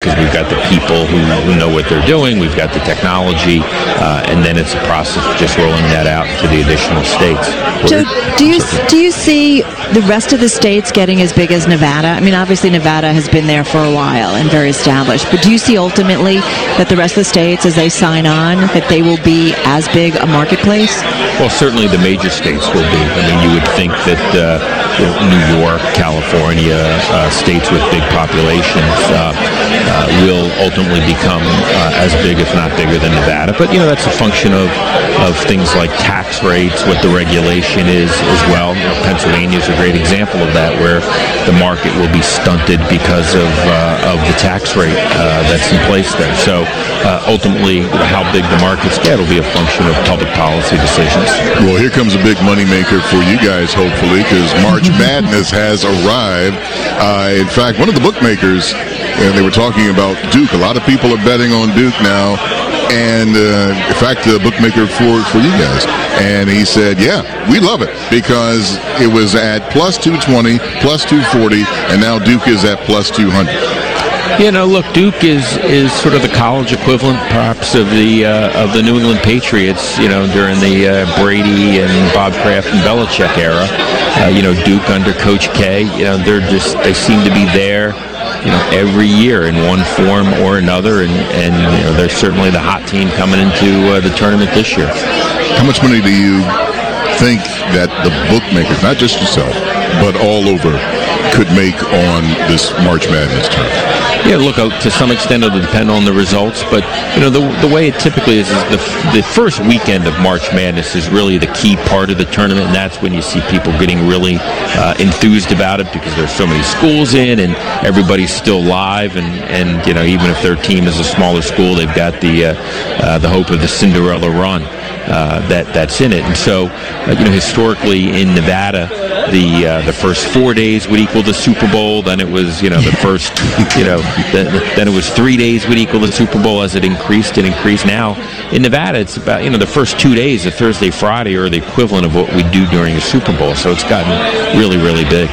because we've got the people who know what they're doing, we've got the technology, and then it's a process of just rolling that out to the additional states. So do you see the rest of the states getting as big as Nevada? I mean, obviously Nevada has been there for a while and very established, but do you see ultimately that the rest of the states, as they sign on, that they will be as big a marketplace? Well, certainly the major states will be. I mean, you would think that New York, California, states with big populations will ultimately become as big, if not bigger, than Nevada. But, that's a function of things like tax rates, what the regulation is as well. Pennsylvania is a great example of that, where the market will be stunted because of the tax rate that's in place there. So ultimately, how big the markets get will be a function of public policy decisions. Well, here comes a big moneymaker for you guys, hopefully, because March Madness has arrived. In fact, one of the bookmakers, and they were talking about Duke. A lot of people are betting on Duke now. And in fact, the bookmaker for you guys. And he said, yeah, we love it because it was at plus 220, plus 240, and now Duke is at plus 200. Look, Duke is sort of the college equivalent, perhaps, of the New England Patriots. During the Brady and Bob Kraft and Belichick era. Duke under Coach K. They seem to be there. Every year in one form or another, and they're certainly the hot team coming into the tournament this year. How much money do you think that the bookmakers, not just yourself, but all over, could make on this March Madness tournament? Yeah, look, to some extent it'll depend on the results, but the way it typically is the first weekend of March Madness is really the key part of the tournament, and that's when you see people getting really enthused about it because there's so many schools in and everybody's still live, and even if their team is a smaller school, they've got the hope of the Cinderella run that's in it. And so historically in Nevada, the first 4 days would equal the Super Bowl. Then it was the first then it was 3 days would equal the Super Bowl. As it increased. Now in Nevada, it's about the first 2 days, the Thursday, Friday, are the equivalent of what we do during a Super Bowl. So it's gotten really, really big.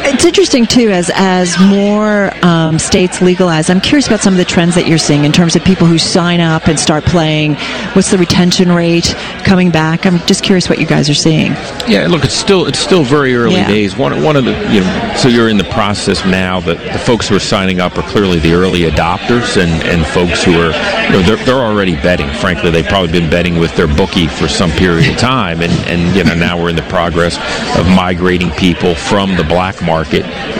It's interesting, too, as more states legalize. I'm curious about some of the trends that you're seeing in terms of people who sign up and start playing. What's the retention rate coming back? I'm just curious what you guys are seeing. Yeah, look, it's still very early days. One of the, so you're in the process now that the folks who are signing up are clearly the early adopters and folks who are, they're already betting. Frankly, they've probably been betting with their bookie for some period of time. And now we're in the progress of migrating people from the black market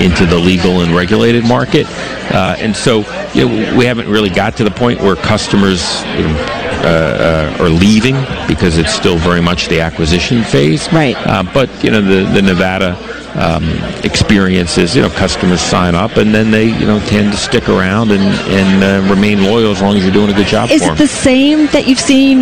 into the legal and regulated market, and so we haven't really got to the point where customers are leaving because it's still very much the acquisition phase. Right. But the Nevada experiences, customers sign up and then they tend to stick around and remain loyal as long as you're doing a good job for them. Is it the same that you've seen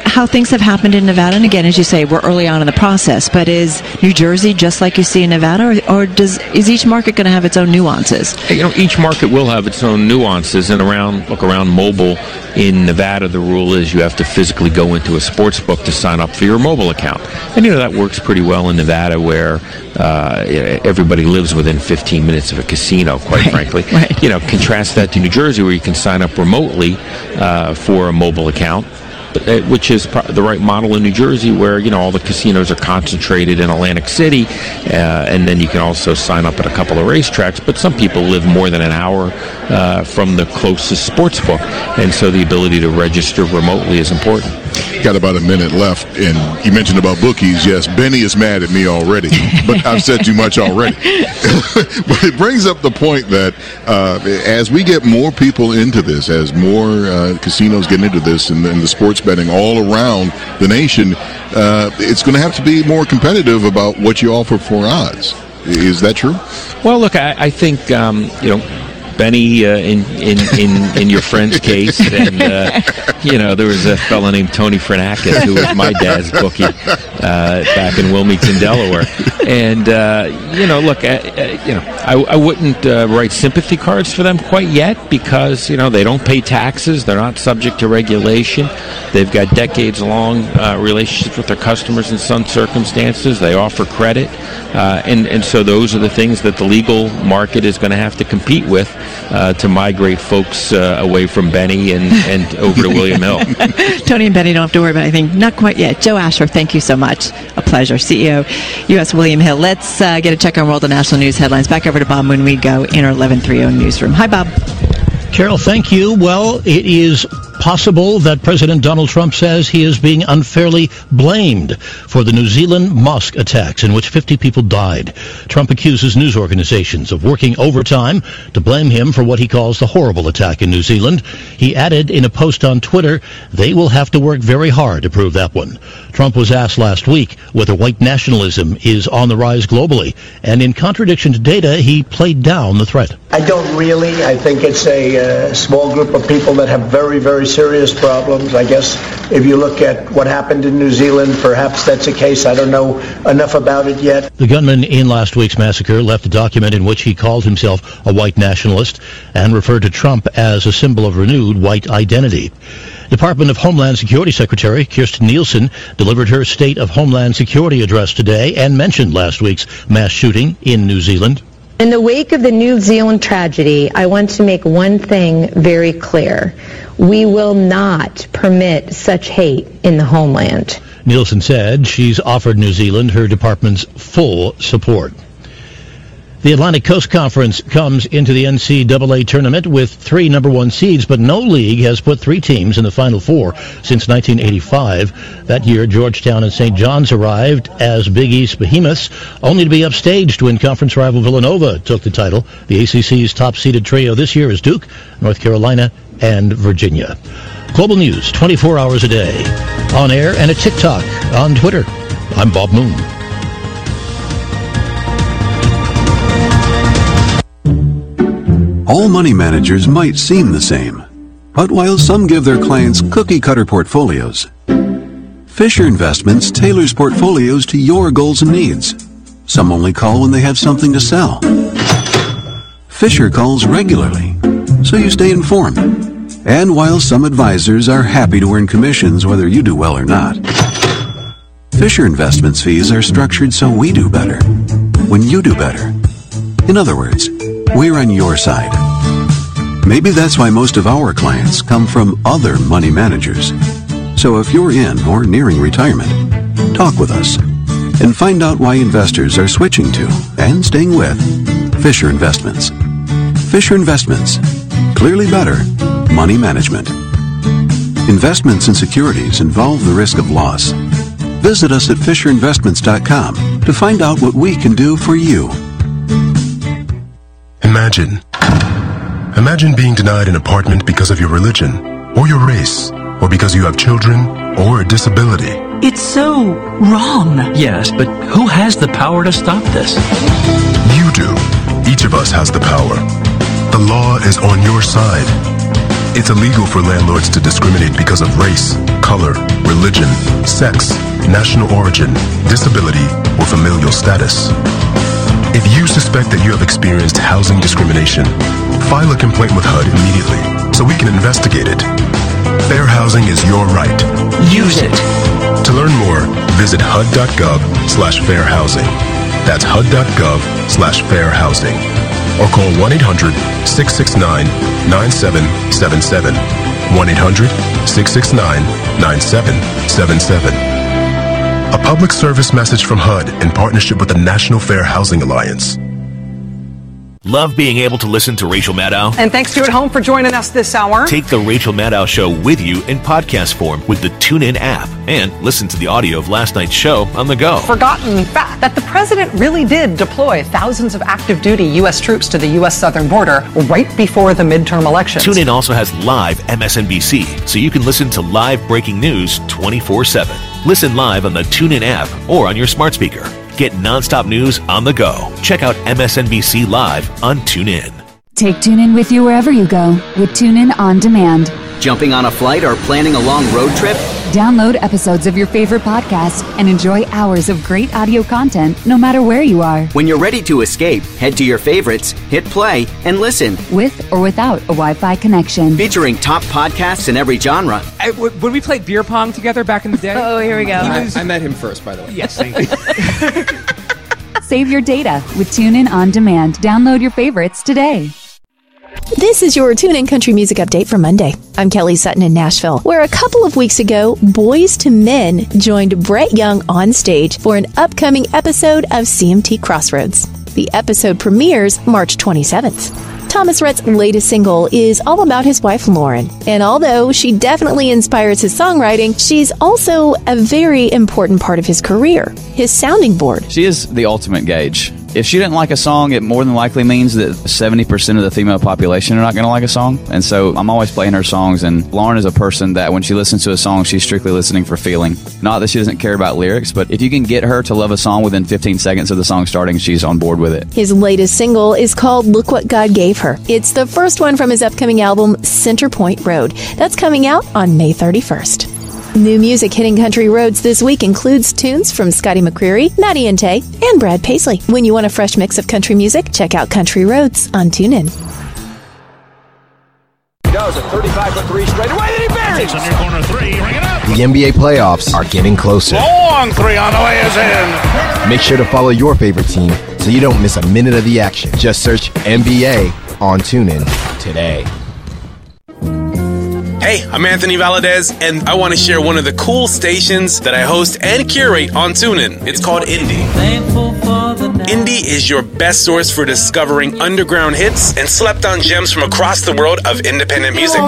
how things have happened in Nevada? And again, as you say, we're early on in the process, but is New Jersey just like you see in Nevada, or is each market going to have its own nuances? Each market will have its own nuances, and around mobile in Nevada, the rule is you have to physically go into a sports book to sign up for your mobile account, and that works pretty well in Nevada, where everybody lives within 15 minutes of a casino, quite frankly. Right. Contrast that to New Jersey, where you can sign up remotely for a mobile account, which is the right model in New Jersey, where all the casinos are concentrated in Atlantic City, and then you can also sign up at a couple of racetracks. But some people live more than an hour from the closest sports book, and so the ability to register remotely is important. Got about a minute left, and you mentioned about bookies. Yes, Benny is mad at me already, but I've said too much already. But it brings up the point that as we get more people into this, as more casinos get into this, and the sports betting all around the nation, it's going to have to be more competitive about what you offer for odds. Is that true? Well, look, I think Benny, in your friend's case, and there was a fellow named Tony Fernakis who was my dad's bookie. back in Wilmington, Delaware. And, look, I wouldn't write sympathy cards for them quite yet because, they don't pay taxes. They're not subject to regulation. They've got decades-long relationships with their customers in some circumstances. They offer credit. And so those are the things that the legal market is going to have to compete with to migrate folks away from Benny and over to William Hill. Tony and Benny don't have to worry about anything. Not quite yet. Joe Asher, thank you so much. A pleasure. CEO, U.S. William Hill. Let's get a check on world and national news headlines. Back over to Bob when we go in our 1130 newsroom. Hi, Bob. Carol, thank you. Well, it is possible that President Donald Trump says he is being unfairly blamed for the New Zealand mosque attacks in which 50 people died. Trump accuses news organizations of working overtime to blame him for what he calls the horrible attack in New Zealand. He added in a post on Twitter, they will have to work very hard to prove that one. Trump was asked last week whether white nationalism is on the rise globally, and in contradiction to data, he played down the threat. I don't really. I think it's a small group of people that have very, very serious problems. I guess if you look at what happened in New Zealand, perhaps that's a case. I don't know enough about it yet. The gunman in last week's massacre left a document in which he called himself a white nationalist and referred to Trump as a symbol of renewed white identity. Department of Homeland Security Secretary Kirstjen Nielsen delivered her State of Homeland Security address today and mentioned last week's mass shooting in New Zealand. In the wake of the New Zealand tragedy, I want to make one thing very clear. We will not permit such hate in the homeland. Nielsen said she's offered New Zealand her department's full support. The Atlantic Coast Conference comes into the NCAA tournament with 3 number 1 seeds, but no league has put 3 teams in the Final Four since 1985. That year, Georgetown and St. John's arrived as Big East behemoths, only to be upstaged when conference rival Villanova took the title. The ACC's top-seeded trio this year is Duke, North Carolina, and Virginia. Global news, 24 hours a day. On air and at TikTok, on Twitter. I'm Bob Moon. All money managers might seem the same, but while some give their clients cookie-cutter portfolios, Fisher Investments tailors portfolios to your goals and needs. Some only call when they have something to sell. Fisher calls regularly, so you stay informed. And while some advisors are happy to earn commissions whether you do well or not, Fisher Investments fees are structured so we do better when you do better. In other words, we're on your side. Maybe that's why most of our clients come from other money managers. So if you're in or nearing retirement, talk with us and find out why investors are switching to and staying with Fisher Investments. Fisher Investments. Clearly better money management. Investments in securities involve the risk of loss. Visit us at FisherInvestments.com to find out what we can do for you. Imagine being denied an apartment because of your religion, or your race, or because you have children, or a disability. It's so wrong. Yes, but who has the power to stop this? You do. Each of us has the power. The law is on your side. It's illegal for landlords to discriminate because of race, color, religion, sex, national origin, disability, or familial status. If you suspect that you have experienced housing discrimination, file a complaint with HUD immediately so we can investigate it. Fair housing is your right. Use it. To learn more, visit HUD.gov/fair housing. That's HUD.gov/fair housing. Or call 1-800-669-9777. 1-800-669-9777. A public service message from HUD in partnership with the National Fair Housing Alliance. Love being able to listen to Rachel Maddow? And thanks to At Home for joining us this hour. Take the Rachel Maddow Show with you in podcast form with the TuneIn app and listen to the audio of last night's show on the go. Forgotten fact that the president really did deploy thousands of active duty U.S. troops to the U.S. southern border right before the midterm elections. TuneIn also has live MSNBC, so you can listen to live breaking news 24/7. Listen live on the TuneIn app or on your smart speaker. Get nonstop news on the go. Check out MSNBC Live on TuneIn. Take TuneIn with you wherever you go with TuneIn On Demand. Jumping on a flight or planning a long road trip? Download episodes of your favorite podcasts and enjoy hours of great audio content no matter where you are. When you're ready to escape, head to your favorites, hit play, and listen. With or without a Wi-Fi connection. Featuring top podcasts in every genre. When we played beer pong together back in the day? Oh, here we go. I met him first, by the way. Yes, thank you. Save your data with TuneIn On Demand. Download your favorites today. This is your TuneIn Country Music Update for Monday. I'm Kelly Sutton in Nashville, where a couple of weeks ago, Boys to Men joined Brett Young on stage for an upcoming episode of CMT Crossroads. The episode premieres March 27th. Thomas Rhett's latest single is all about his wife, Lauren. And although she definitely inspires his songwriting, she's also a very important part of his career, his sounding board. She is the ultimate gauge. If she didn't like a song, it more than likely means that 70% of the female population are not going to like a song. And so I'm always playing her songs. And Lauren is a person that when she listens to a song, she's strictly listening for feeling. Not that she doesn't care about lyrics, but if you can get her to love a song within 15 seconds of the song starting, she's on board with it. His latest single is called Look What God Gave Her. It's the first one from his upcoming album, Center Point Road. That's coming out on May 31st. New music hitting country roads this week includes tunes from Scotty McCreery, Maddie and Tay, and Brad Paisley. When you want a fresh mix of country music, check out Country Roads on TuneIn. Does a 35-foot straight away, then he buries. Under corner three, ring it up. The NBA playoffs are getting closer. Long three on the way is in. Make sure to follow your favorite team so you don't miss a minute of the action. Just search NBA on TuneIn today. Hey, I'm Anthony Valadez, and I want to share one of the cool stations that I host and curate on TuneIn. It's called Indie. Indie is your best source for discovering underground hits and slept-on gems from across the world of independent music.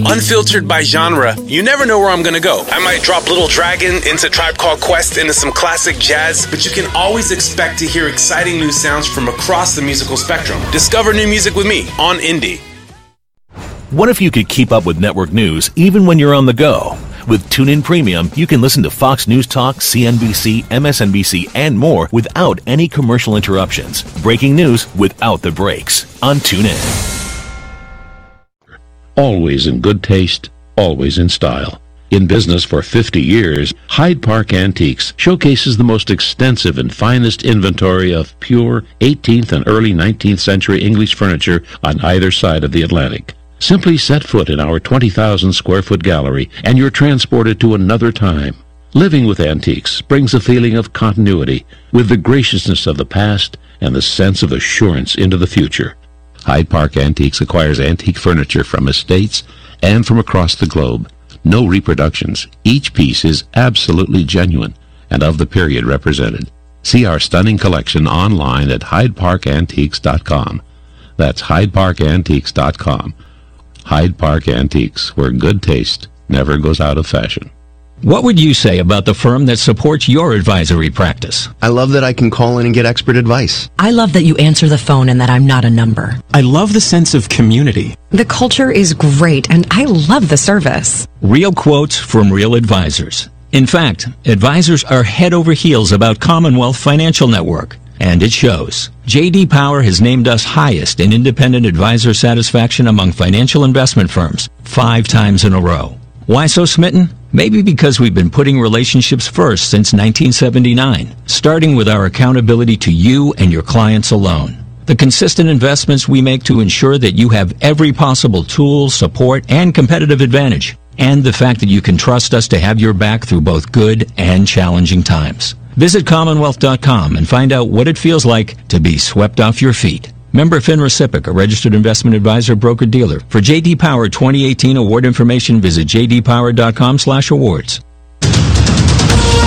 Unfiltered by genre, you never know where I'm going to go. I might drop Little Dragon into Tribe Called Quest into some classic jazz, but you can always expect to hear exciting new sounds from across the musical spectrum. Discover new music with me on Indie. What if you could keep up with network news even when you're on the go? With TuneIn Premium, you can listen to Fox News Talk, CNBC, MSNBC, and more without any commercial interruptions. Breaking news without the breaks on TuneIn. Always in good taste, always in style. In business for 50 years, Hyde Park Antiques showcases the most extensive and finest inventory of pure 18th and early 19th century English furniture on either side of the Atlantic. Simply set foot in our 20,000 square foot gallery and you're transported to another time. Living with antiques brings a feeling of continuity with the graciousness of the past and the sense of assurance into the future. Hyde Park Antiques acquires antique furniture from estates and from across the globe. No reproductions. Each piece is absolutely genuine and of the period represented. See our stunning collection online at HydeParkAntiques.com. That's HydeParkAntiques.com. Hyde Park Antiques, where good taste never goes out of fashion. What would you say about the firm that supports your advisory practice? I love that I can call in and get expert advice. I love that you answer the phone and that I'm not a number. I love the sense of community. The culture is great and I love the service. Real quotes from real advisors. In fact, advisors are head over heels about Commonwealth Financial Network. And it shows. J.D. Power has named us highest in independent advisor satisfaction among financial investment firms 5 times in a row. Why so smitten? Maybe because we've been putting relationships first since 1979, starting with our accountability to you and your clients alone. The consistent investments we make to ensure that you have every possible tool, support, and competitive advantage. And the fact that you can trust us to have your back through both good and challenging times. Visit Commonwealth.com and find out what it feels like to be swept off your feet. Member FINRA SIPC, a registered investment advisor, broker-dealer. For J.D. Power 2018 award information, visit jdpower.com/awards.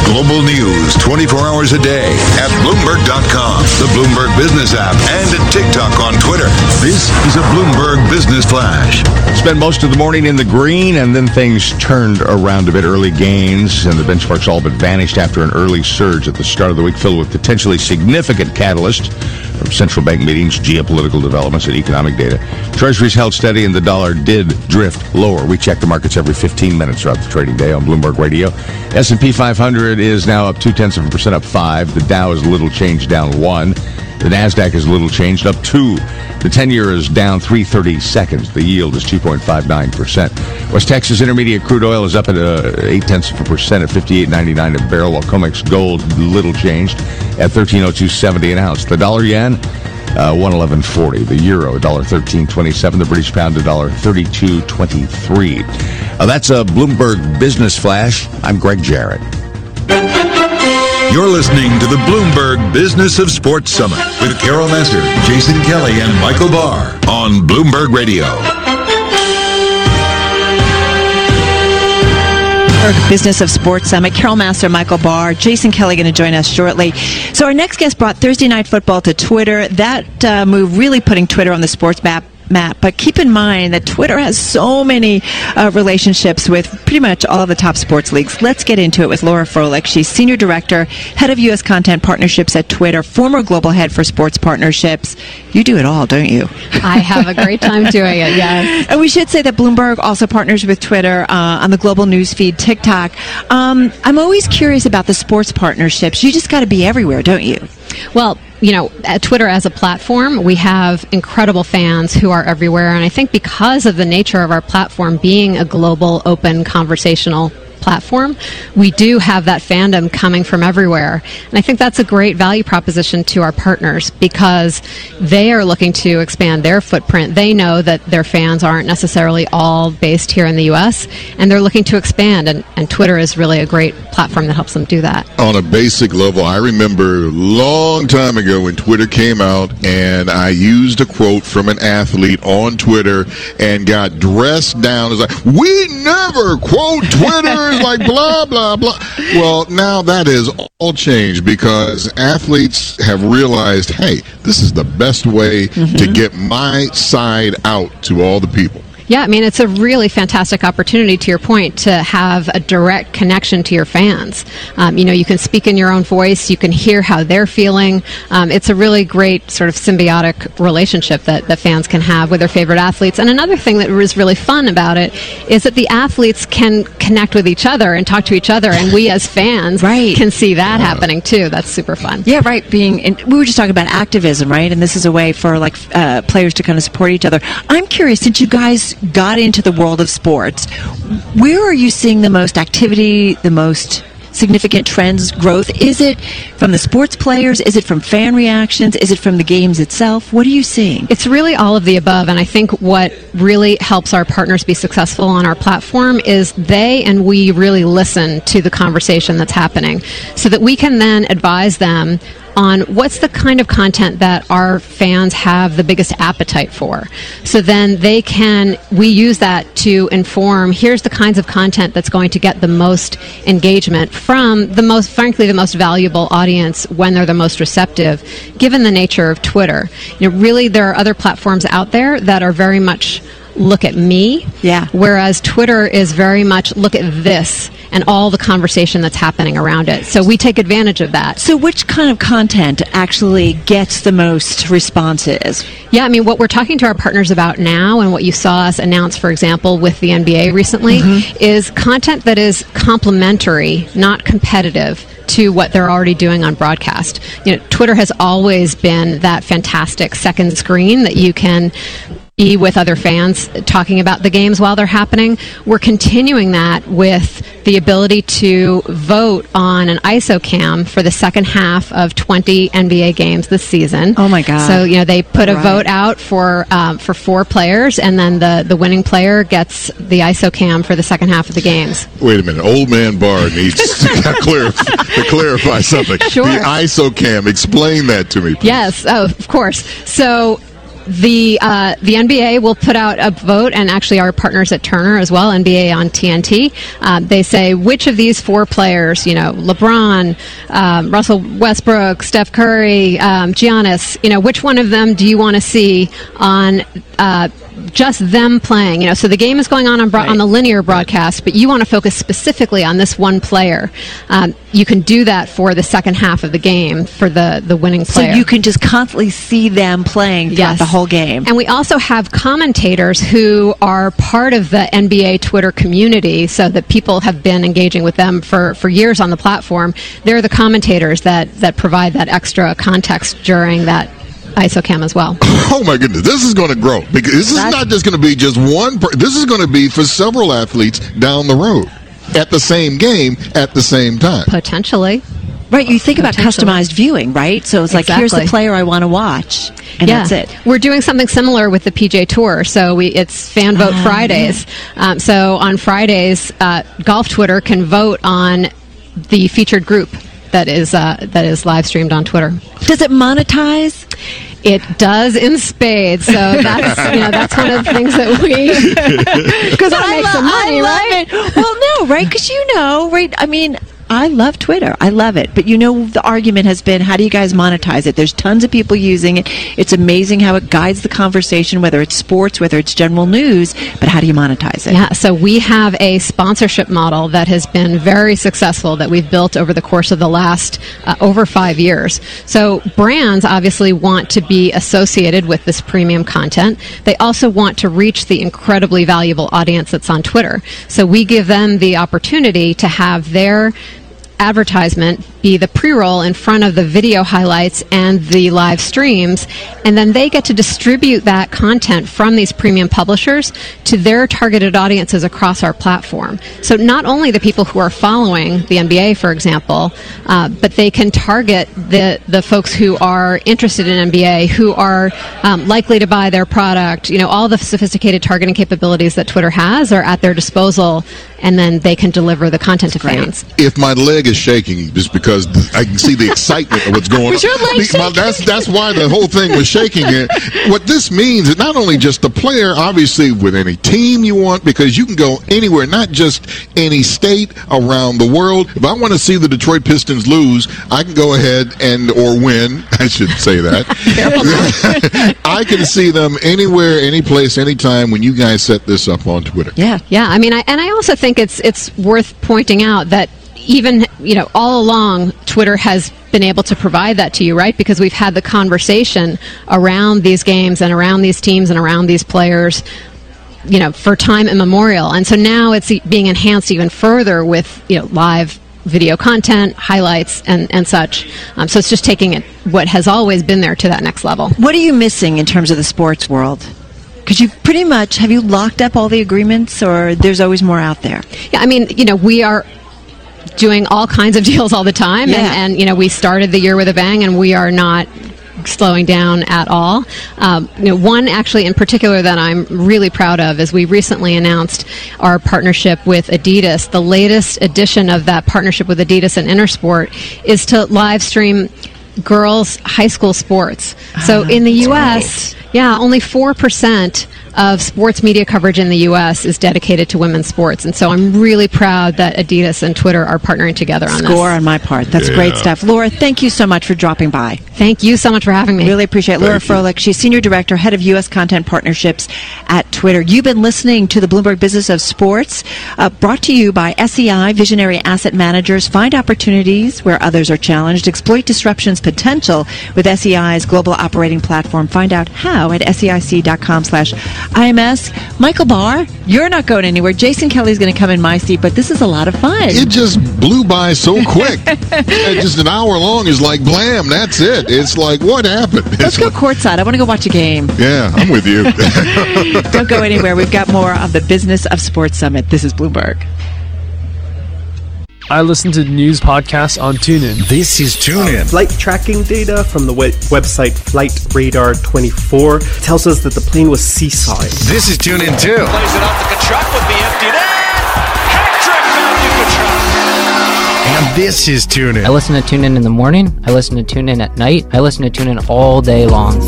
Global news 24 hours a day at Bloomberg.com, the Bloomberg Business app, and at TikTok on Twitter. This is a Bloomberg Business Flash. Spent most of the morning in the green, and then things turned around a bit. Early gains, and the benchmarks all but vanished after an early surge at the start of the week filled with potentially significant catalysts from central bank meetings, geopolitical developments, and economic data. Treasuries held steady, and the dollar did drift lower. We check the markets every 15 minutes throughout the trading day on Bloomberg Radio. S&P 500 is now up 0.2%, up 5. The Dow is a little change, down 1. The NASDAQ is a little changed, up 2. The 10-year is down 3/32. The yield is 2.59%. West Texas Intermediate crude oil is up at 0.8% at $58.99 a barrel, while COMEX gold little changed at $13.0270 an ounce. The dollar yen, 111.40. The euro, $1.1327. The British pound, $1.3223. That's a Bloomberg Business Flash. I'm Greg Jarrett. You're listening to the Bloomberg Business of Sports Summit with Carol Master, Jason Kelly, and Michael Barr on Bloomberg Radio. Business of Sports Summit. Carol Master, Michael Barr, Jason Kelly going to join us shortly. So our next guest brought Thursday Night Football to Twitter. That move really putting Twitter on the sports map. But keep in mind that Twitter has so many relationships with pretty much all of the top sports leagues. Let's get into it with Laura Froelich. She's Senior Director, Head of U.S. Content Partnerships at Twitter, former Global Head for Sports Partnerships. You do it all, don't you? I have a great time doing it, yes. And we should say that Bloomberg also partners with Twitter on the global news feed, TikTok. I'm always curious about the sports partnerships. You just got to be everywhere, don't you? Well, you know, at Twitter as a platform, we have incredible fans who are everywhere. And I think because of the nature of our platform being a global, open, conversational platform, we do have that fandom coming from everywhere. And I think that's a great value proposition to our partners because they are looking to expand their footprint. They know that their fans aren't necessarily all based here in the U.S., and they're looking to expand. And Twitter is really a great platform that helps them do that. On a basic level, I remember a long time ago when Twitter came out, and I used a quote from an athlete on Twitter and got dressed down as like, "We never quote Twitter." Like blah blah blah. Well, now that is all changed because athletes have realized, hey, this is the best way to get my side out to all the people. Yeah, I mean, it's a really fantastic opportunity, to your point, to have a direct connection to your fans. You know, you can speak in your own voice. You can hear how they're feeling. It's a really great sort of symbiotic relationship that fans can have with their favorite athletes. And another thing that was really fun about it is that the athletes can connect with each other and talk to each other, and we as fans can see that happening too. That's super fun. Yeah, right. We were just talking about activism, right? And this is a way for players to kind of support each other. I'm curious, since you guys got into the world of sports, where are you seeing the most activity, the most significant trends, growth? Is it from the sports players? Is it from fan reactions? Is it from the games itself? What are you seeing? It's really all of the above, and I think what really helps our partners be successful on our platform is they and we really listen to the conversation that's happening so that we can then advise them on what's the kind of content that our fans have the biggest appetite for. So then we use that to inform, here's the kinds of content that's going to get the most engagement from the most valuable audience when they're the most receptive, given the nature of Twitter. You know, really there are other platforms out there that are very much look at me, whereas Twitter is very much look at this and all the conversation that's happening around it. So we take advantage of that. So which kind of content actually gets the most responses? Yeah, I mean, what we're talking to our partners about now and what you saw us announce, for example, with the NBA recently, is content that is complementary, not competitive to what they're already doing on broadcast. You know, Twitter has always been that fantastic second screen that you can be with other fans talking about the games while they're happening. We're continuing that with the ability to vote on an ISO cam for the second half of 20 NBA games this season. Oh my God. So, you know, they put a vote out for 4 players, and then the winning player gets the ISO cam for the second half of the games. Wait a minute. Old man Barr needs to clarify something. Sure. The ISO cam, explain that to me, please. Yes, of course. So the NBA will put out a vote, and actually our partners at Turner as well, NBA on TNT, they say which of these 4 players, you know, LeBron, Russell Westbrook, Steph Curry, Giannis, you know, which one of them do you want to see on just them playing. So the game is going on the linear broadcast, but you want to focus specifically on this one player. You can do that for the second half of the game for the winning player. So you can just constantly see them playing throughout the whole game. And we also have commentators who are part of the NBA Twitter community, so that people have been engaging with them for years on the platform. They're the commentators that provide that extra context during that ISOCAM as well. Oh my goodness, this is going to grow, because this is not just going to be just one. This is going to be for several athletes down the road at the same game at the same time. Potentially. Right, you think about customized viewing, right? So it's like, here's the player I want to watch, and that's it. We're doing something similar with the PJ Tour. So it's Fan Vote Fridays. So on Fridays, Golf Twitter can vote on the featured group that is live streamed on Twitter. Does it monetize? It does in spades. So that's one of the things that we because I make some money, right? It. Well, no, right? Because right? I mean, I love Twitter. I love it. But the argument has been, how do you guys monetize it? There's tons of people using it. It's amazing how it guides the conversation, whether it's sports, whether it's general news, but how do you monetize it? Yeah, so we have a sponsorship model that has been very successful that we've built over the course of the last over 5 years. So brands obviously want to be associated with this premium content. They also want to reach the incredibly valuable audience that's on Twitter. So we give them the opportunity to have their advertisement be the pre-roll in front of the video highlights and the live streams, and then they get to distribute that content from these premium publishers to their targeted audiences across our platform. So not only the people who are following the NBA, for example, but they can target the folks who are interested in NBA, who are likely to buy their product. All the sophisticated targeting capabilities that Twitter has are at their disposal, and then they can deliver the content to fans. If my leg is shaking, just because I can see the excitement of what's going on. Was your leg shaking? That's why the whole thing was shaking. What this means is not only just the player, obviously with any team you want, because you can go anywhere, not just any state around the world. If I want to see the Detroit Pistons lose, I can go ahead or win. I should say that. I can see them anywhere, any place, anytime when you guys set this up on Twitter. Yeah. I mean, I also think it's worth pointing out that even, all along, Twitter has been able to provide that to you, right? Because we've had the conversation around these games and around these teams and around these players, for time immemorial. And so now it's being enhanced even further with, live video content, highlights, and such. So it's just taking it, what has always been there, to that next level. What are you missing in terms of the sports world? Because have you locked up all the agreements, or there's always more out there? Yeah, I mean, we are doing all kinds of deals all the time, and we started the year with a bang, and we are not slowing down at all. One actually in particular that I'm really proud of is we recently announced our partnership with Adidas. The latest edition of that partnership with Adidas and Intersport is to live stream girls' high school sports. So in the U.S., only 4% of sports media coverage in the U.S. is dedicated to women's sports. And so I'm really proud that Adidas and Twitter are partnering together on this. Score on my part. That's great stuff. Laura, thank you so much for dropping by. Thank you so much for having me. Really appreciate it. Laura Froelich, she's Senior Director, Head of U.S. Content Partnerships at Twitter. You've been listening to the Bloomberg Business of Sports, brought to you by SEI, Visionary Asset Managers. Find opportunities where others are challenged. Exploit disruption's potential with SEI's global operating platform. Find out how at SEIC.com/IMS. Michael Barr, you're not going anywhere. Jason Kelly's going to come in my seat, but this is a lot of fun. It just blew by so quick. Just an hour long is like blam. That's it. It's like, what happened? Let's go courtside. I want to go watch a game. Yeah, I'm with you. Don't go anywhere. We've got more of the Business of Sports Summit. This is Bloomberg. I listen to news podcasts on TuneIn. This is TuneIn. Flight tracking data from the website Flight Radar 24 tells us that the plane was seesawing. This is TuneIn too. Plays it off the Kachuk with the empty net. Hat-trick Matthew Kachuk. And this is TuneIn. I listen to TuneIn in the morning. I listen to TuneIn at night. I listen to TuneIn all day long.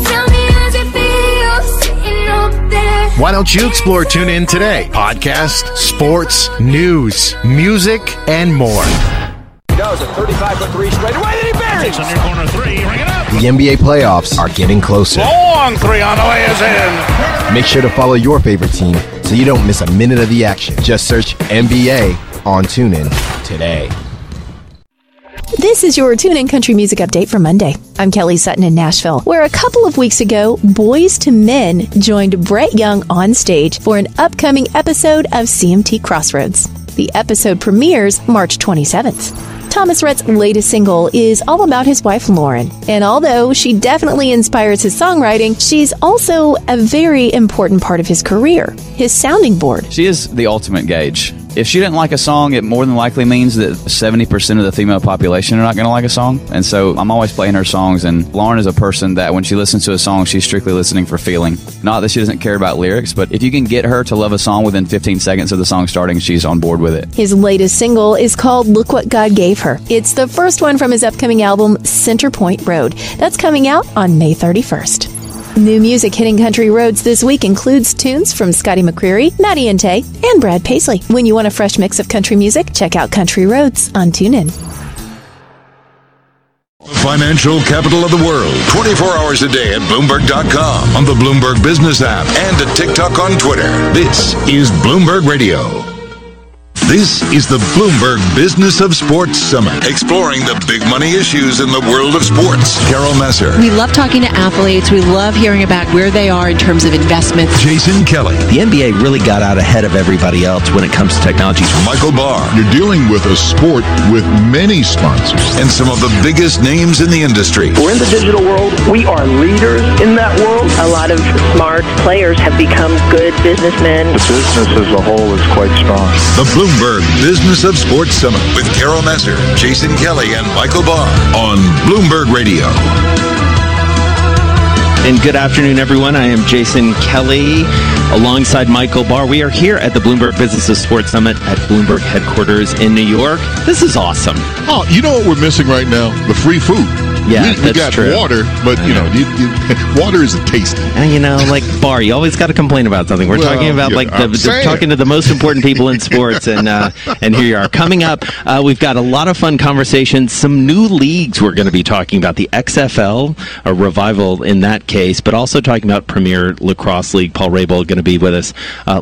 Why don't you explore TuneIn today? Podcasts, sports, news, music, and more. He does a 35-foot three straight away, then he buries Nice on your corner three. Ring it up. The NBA playoffs are getting closer. Long three on the way is in. Make sure to follow your favorite team so you don't miss a minute of the action. Just search NBA on TuneIn today. This is your TuneIn Country Music Update for Monday. I'm Kelly Sutton in Nashville, where a couple of weeks ago, Boys to Men joined Brett Young on stage for an upcoming episode of CMT Crossroads. The episode premieres March 27th. Thomas Rhett's latest single is all about his wife, Lauren. And although she definitely inspires his songwriting, she's also a very important part of his career, his sounding board. She is the ultimate gauge. If she didn't like a song, it more than likely means that 70% of the female population are not going to like a song. And so I'm always playing her songs. And Lauren is a person that when she listens to a song, she's strictly listening for feeling. Not that she doesn't care about lyrics, but if you can get her to love a song within 15 seconds of the song starting, she's on board with it. His latest single is called Look What God Gave Her. It's the first one from his upcoming album, Center Point Road. That's coming out on May 31st. New music hitting country roads this week includes tunes from Scotty McCreery, Maddie and Tay, and Brad Paisley. When you want a fresh mix of country music, check out Country Roads on TuneIn. The financial capital of the world, 24 hours a day at Bloomberg.com, on the Bloomberg Business app, and at TikTok on Twitter. This is Bloomberg Radio. This is the Bloomberg Business of Sports Summit, exploring the big money issues in the world of sports. Carol Messer. We love talking to athletes. We love hearing about where they are in terms of investments. Jason Kelly. The NBA really got out ahead of everybody else when it comes to technology. Michael Barr. You're dealing with a sport with many sponsors. And some of the biggest names in the industry. We're in the digital world. We are leaders in that world. A lot of smart players have become good businessmen. The business as a whole is quite strong. The Bloomberg Business of Sports Summit with Carol Messer, Jason Kelly, and Michael Barr on Bloomberg Radio. And good afternoon, everyone. I am Jason Kelly alongside Michael Barr. We are here at the Bloomberg Business of Sports Summit at Bloomberg headquarters in New York. This is awesome. Oh, you know what we're missing right now? The free food. Yeah, we got true. water, but water isn't tasty. And like Barr, you always got to complain about something. We're talking about talking to the most important people in sports, and here you are. Coming up, we've got a lot of fun conversations. Some new leagues we're going to be talking about. The XFL, a revival in that case, but also talking about Premier Lacrosse League. Paul Rabel going to be with us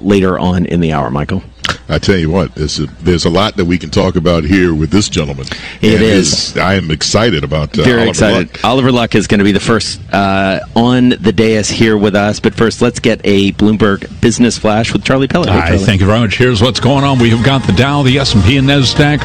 later on in the hour. Michael. I tell you what, there's a lot that we can talk about here with this gentleman. It is. I am excited about Very excited. Luck. Oliver Luck is going to be the first on the dais here with us. But first, let's get a Bloomberg Business Flash with Charlie Pellet. Hi, thank you very much. Here's what's going on. We have got the Dow, the S&P, and NASDAQ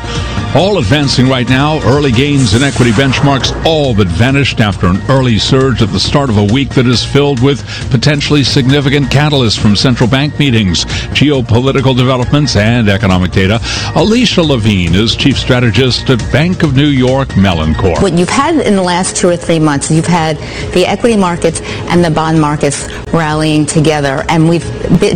all advancing right now. Early gains in equity benchmarks all but vanished after an early surge at the start of a week that is filled with potentially significant catalysts from central bank meetings, geopolitical developments, and economic data. Alicia Levine is chief strategist at Bank of New York Mellon Corp. What you've had in the last 2 or 3 months, you've had the equity markets and the bond markets rallying together, and we've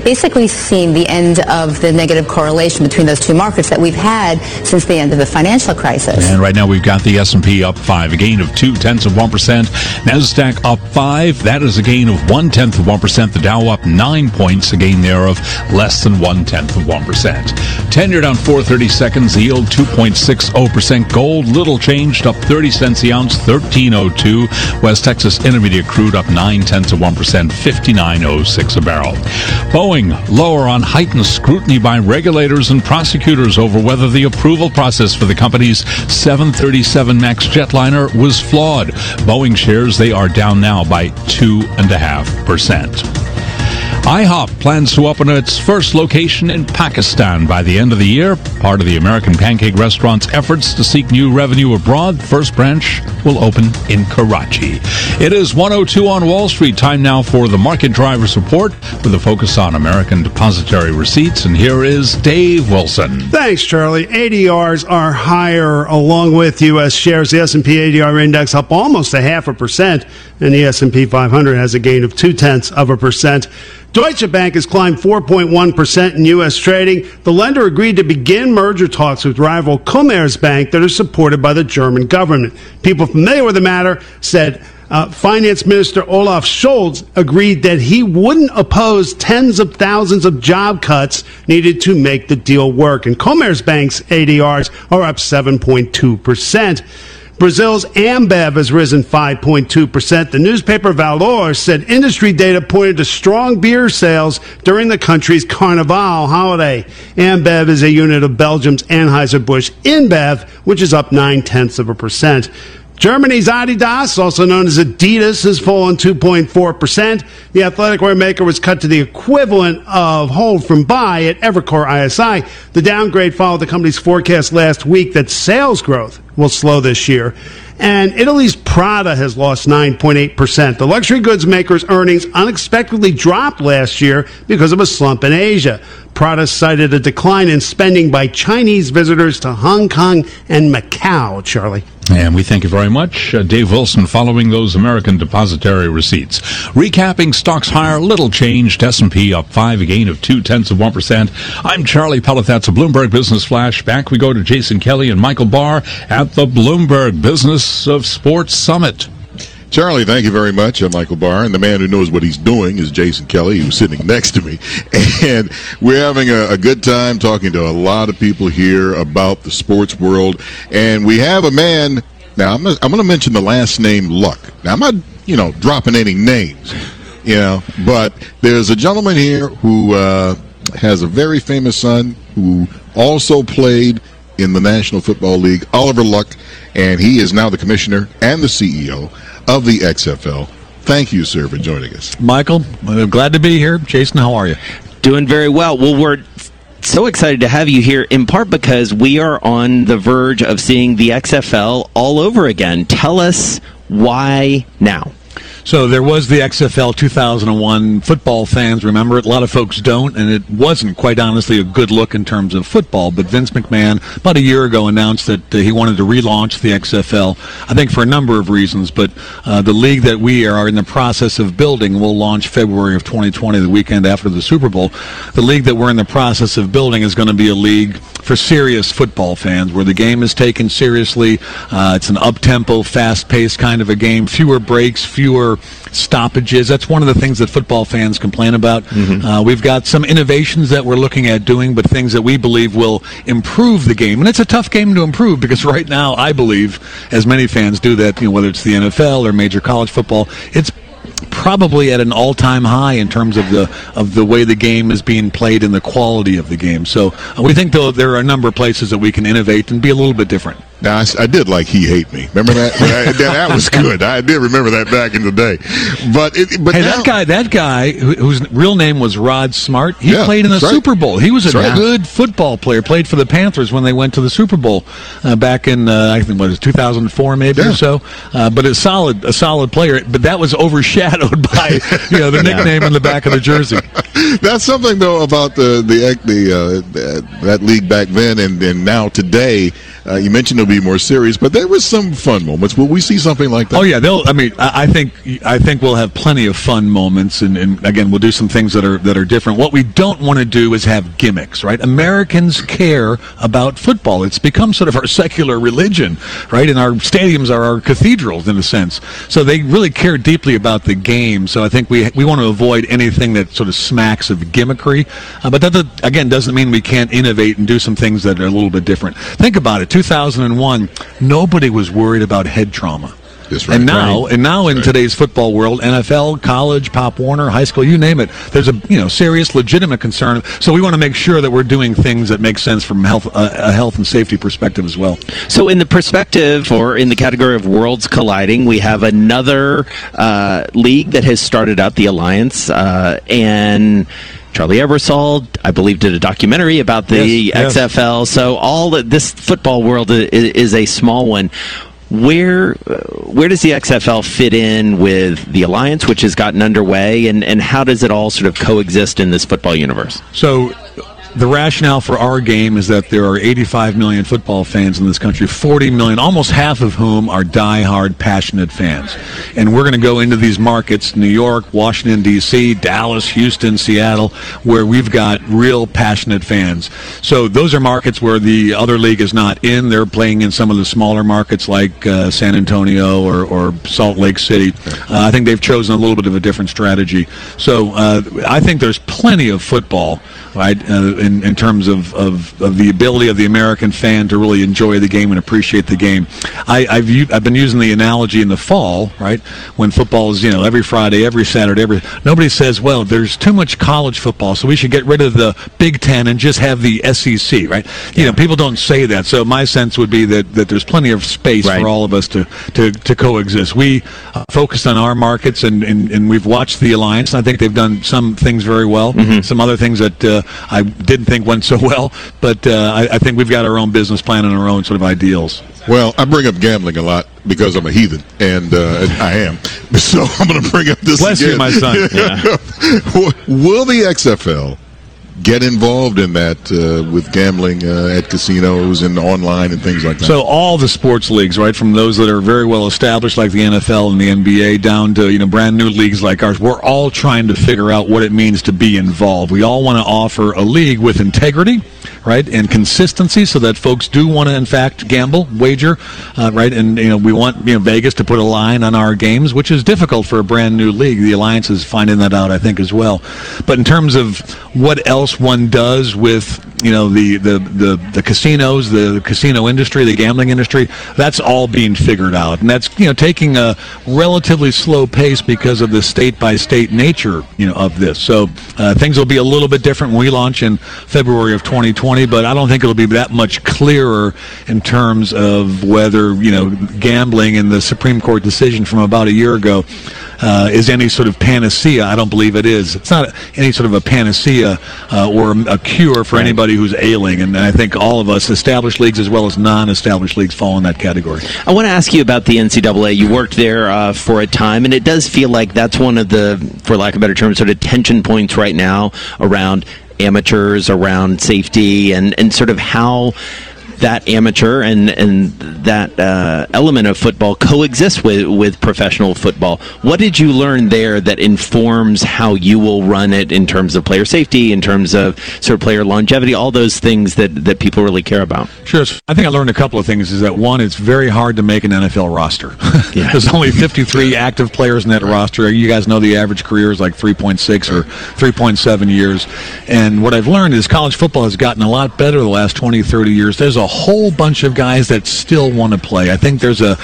basically seen the end of the negative correlation between those two markets that we've had since the end of the financial crisis. And right now we've got the S&P up 5, a gain of 0.2%. NASDAQ up 5, that is a gain of 0.1%. The Dow up 9 points, a gain there of less than 0.1%. 10-year down 4/30 seconds, the yield 2.60%. Gold little changed, up 30 cents the ounce, 13.02. West Texas Intermediate crude up 0.9%, 59.06 a barrel. Boeing lower on heightened scrutiny by regulators and prosecutors over whether the approval process for the company's 737 MAX jetliner was flawed. Boeing shares, they are down now by 2.5%. IHOP plans to open its first location in Pakistan by the end of the year. Part of the American Pancake Restaurant's efforts to seek new revenue abroad. The first branch will open in Karachi. It is 1:02 on Wall Street. Time now for the Market Drivers Report with a focus on American depository receipts. And here is Dave Wilson. Thanks, Charlie. ADRs are higher along with U.S. shares. The S&P ADR index up almost 0.5%, and the S&P 500 has a gain of 0.2%. Deutsche Bank has climbed 4.1% in U.S. trading. The lender agreed to begin merger talks with rival Commerzbank that are supported by the German government. People familiar with the matter said Finance Minister Olaf Scholz agreed that he wouldn't oppose tens of thousands of job cuts needed to make the deal work. And Commerzbank's ADRs are up 7.2%. Brazil's Ambev has risen 5.2%. The newspaper Valor said industry data pointed to strong beer sales during the country's Carnival holiday. Ambev is a unit of Belgium's Anheuser-Busch InBev, which is up 0.9%. Germany's Adidas, also known as Adidas, has fallen 2.4%. The athletic wear maker was cut to the equivalent of hold from buy at Evercore ISI. The downgrade followed the company's forecast last week that sales growth will slow this year. And Italy's Prada has lost 9.8%. The luxury goods maker's earnings unexpectedly dropped last year because of a slump in Asia. Prada cited a decline in spending by Chinese visitors to Hong Kong and Macau, Charlie. And we thank you very much, Dave Wilson, following those American depository receipts. Recapping stocks higher, little changed. S&P up 5, a gain of 0.2%. I'm Charlie Pellet. That's a Bloomberg Business Flash. Back we go to Jason Kelly and Michael Barr at the Bloomberg Business of Sports Summit. Charlie, thank you very much. I'm Michael Barr, and the man who knows what he's doing is Jason Kelly, who's sitting next to me. And we're having a good time talking to a lot of people here about the sports world. And we have a man, now I'm going to mention the last name Luck. Now, I'm not, dropping any names, but there's a gentleman here who has a very famous son who also played in the National Football League, Oliver Luck, and he is now the commissioner and the CEO of the XFL. Thank you, sir, for joining us. Michael, I'm glad to be here. Jason, how are you? Doing very well. Well, we're so excited to have you here, in part because we are on the verge of seeing the XFL all over again. Tell us why now. So there was the XFL 2001. Football fans remember it. A lot of folks don't, and it wasn't, quite honestly, a good look in terms of football. But Vince McMahon, about a year ago, announced that he wanted to relaunch the XFL, I think for a number of reasons. But the league that we are in the process of building will launch February of 2020, the weekend after the Super Bowl. The league that we're in the process of building is going to be a league for serious football fans, where the game is taken seriously. It's an up-tempo, fast-paced kind of a game, fewer breaks, fewer stoppages. That's one of the things that football fans complain about. We've got some innovations that we're looking at doing, but things that we believe will improve the game. And it's a tough game to improve because right now, I believe, as many fans do, that whether it's the NFL or major college football, it's probably at an all-time high in terms of the way the game is being played and the quality of the game. So we think, though, there are a number of places that we can innovate and be a little bit different. Now, I did like He Hate Me. Remember that? That was good. I did remember that back in the day. But hey, now, that guy whose real name was Rod Smart, he played in the Super Bowl. He was a good football player, played for the Panthers when they went to the Super Bowl back in, I think, 2004 maybe or so. But a solid player. But that was overshadowed by the nickname in the back of the jersey. That's something, though, about that league back then and now today. You mentioned it'll be more serious, but there was some fun moments. Will we see something like that? Oh yeah, I think we'll have plenty of fun moments, and again, we'll do some things that are different. What we don't want to do is have gimmicks, right? Americans care about football. It's become sort of our secular religion, right? And our stadiums are our cathedrals in a sense. So they really care deeply about the game. So I think we want to avoid anything that sort of smacks of gimmickry. But that again doesn't mean we can't innovate and do some things that are a little bit different. Think about it. 2001, nobody was worried about head trauma. That's right. And now in today's football world, NFL, college, Pop Warner, high school, you name it, there's a serious, legitimate concern. So we want to make sure that we're doing things that make sense from a health and safety perspective as well. So in the perspective, or in the category of worlds colliding, we have another league that has started out, the Alliance, and Charlie Ebersol, I believe, did a documentary about the XFL. So this football world is a small one. Where does the XFL fit in with the Alliance, which has gotten underway, and how does it all sort of coexist in this football universe? So the rationale for our game is that there are 85 million football fans in this country, 40 million, almost half of whom are diehard, passionate fans. And we're going to go into these markets, New York, Washington, D.C., Dallas, Houston, Seattle, where we've got real passionate fans. So those are markets where the other league is not in. They're playing in some of the smaller markets like San Antonio or Salt Lake City. I think they've chosen a little bit of a different strategy. So I think there's plenty of football right? In terms of the ability of the American fan to really enjoy the game and appreciate the game. I've been using the analogy in the fall, right, when football is every Friday, every Saturday, nobody says, well, there's too much college football, so we should get rid of the Big Ten and just have the SEC, right? People don't say that. So my sense would be that there's plenty of space for all of us to coexist. We focused on our markets and we've watched the alliance. I think they've done some things very well, some other things that I didn't think went so well, but I think we've got our own business plan and our own sort of ideals. Well, I bring up gambling a lot because I'm a heathen, and I am. So I'm going to bring up this Bless again. you, my son. Will the XFL get involved in that with gambling at casinos and online and things like that? So all the sports leagues, right, from those that are very well established like the NFL and the NBA down to brand new leagues like ours, we're all trying to figure out what it means to be involved. We all want to offer a league with integrity, right, and consistency, so that folks do want to, in fact, gamble, wager, right, and we want Vegas to put a line on our games, which is difficult for a brand new league. The Alliance is finding that out, I think, as well. But in terms of what else one does with the casinos, the casino industry, the gambling industry, that's all being figured out, and that's taking a relatively slow pace because of the state-by-state nature of this. So things will be a little bit different when we launch in February of 2020, but I don't think it'll be that much clearer in terms of whether gambling and the Supreme Court decision from about a year ago is any sort of panacea. I don't believe it is. It's not any sort of a panacea or a cure for anybody who's ailing, and I think all of us, established leagues as well as non-established leagues, fall in that category. I want to ask you about the NCAA. You worked there for a time, and it does feel like that's one of the, for lack of a better term, sort of tension points right now around amateurs, around safety, and sort of how that amateur and that element of football coexists with professional football. What did you learn there that informs how you will run it in terms of player safety, in terms of sort of player longevity, all those things that people really care about? Sure. I think I learned a couple of things. Is that one, it's very hard to make an NFL roster. There's only 53 active players in that roster. You guys know the average career is like 3.6 or 3.7 years. And what I've learned is college football has gotten a lot better the last 20, 30 years. There's a whole bunch of guys that still want to play. I think there's 4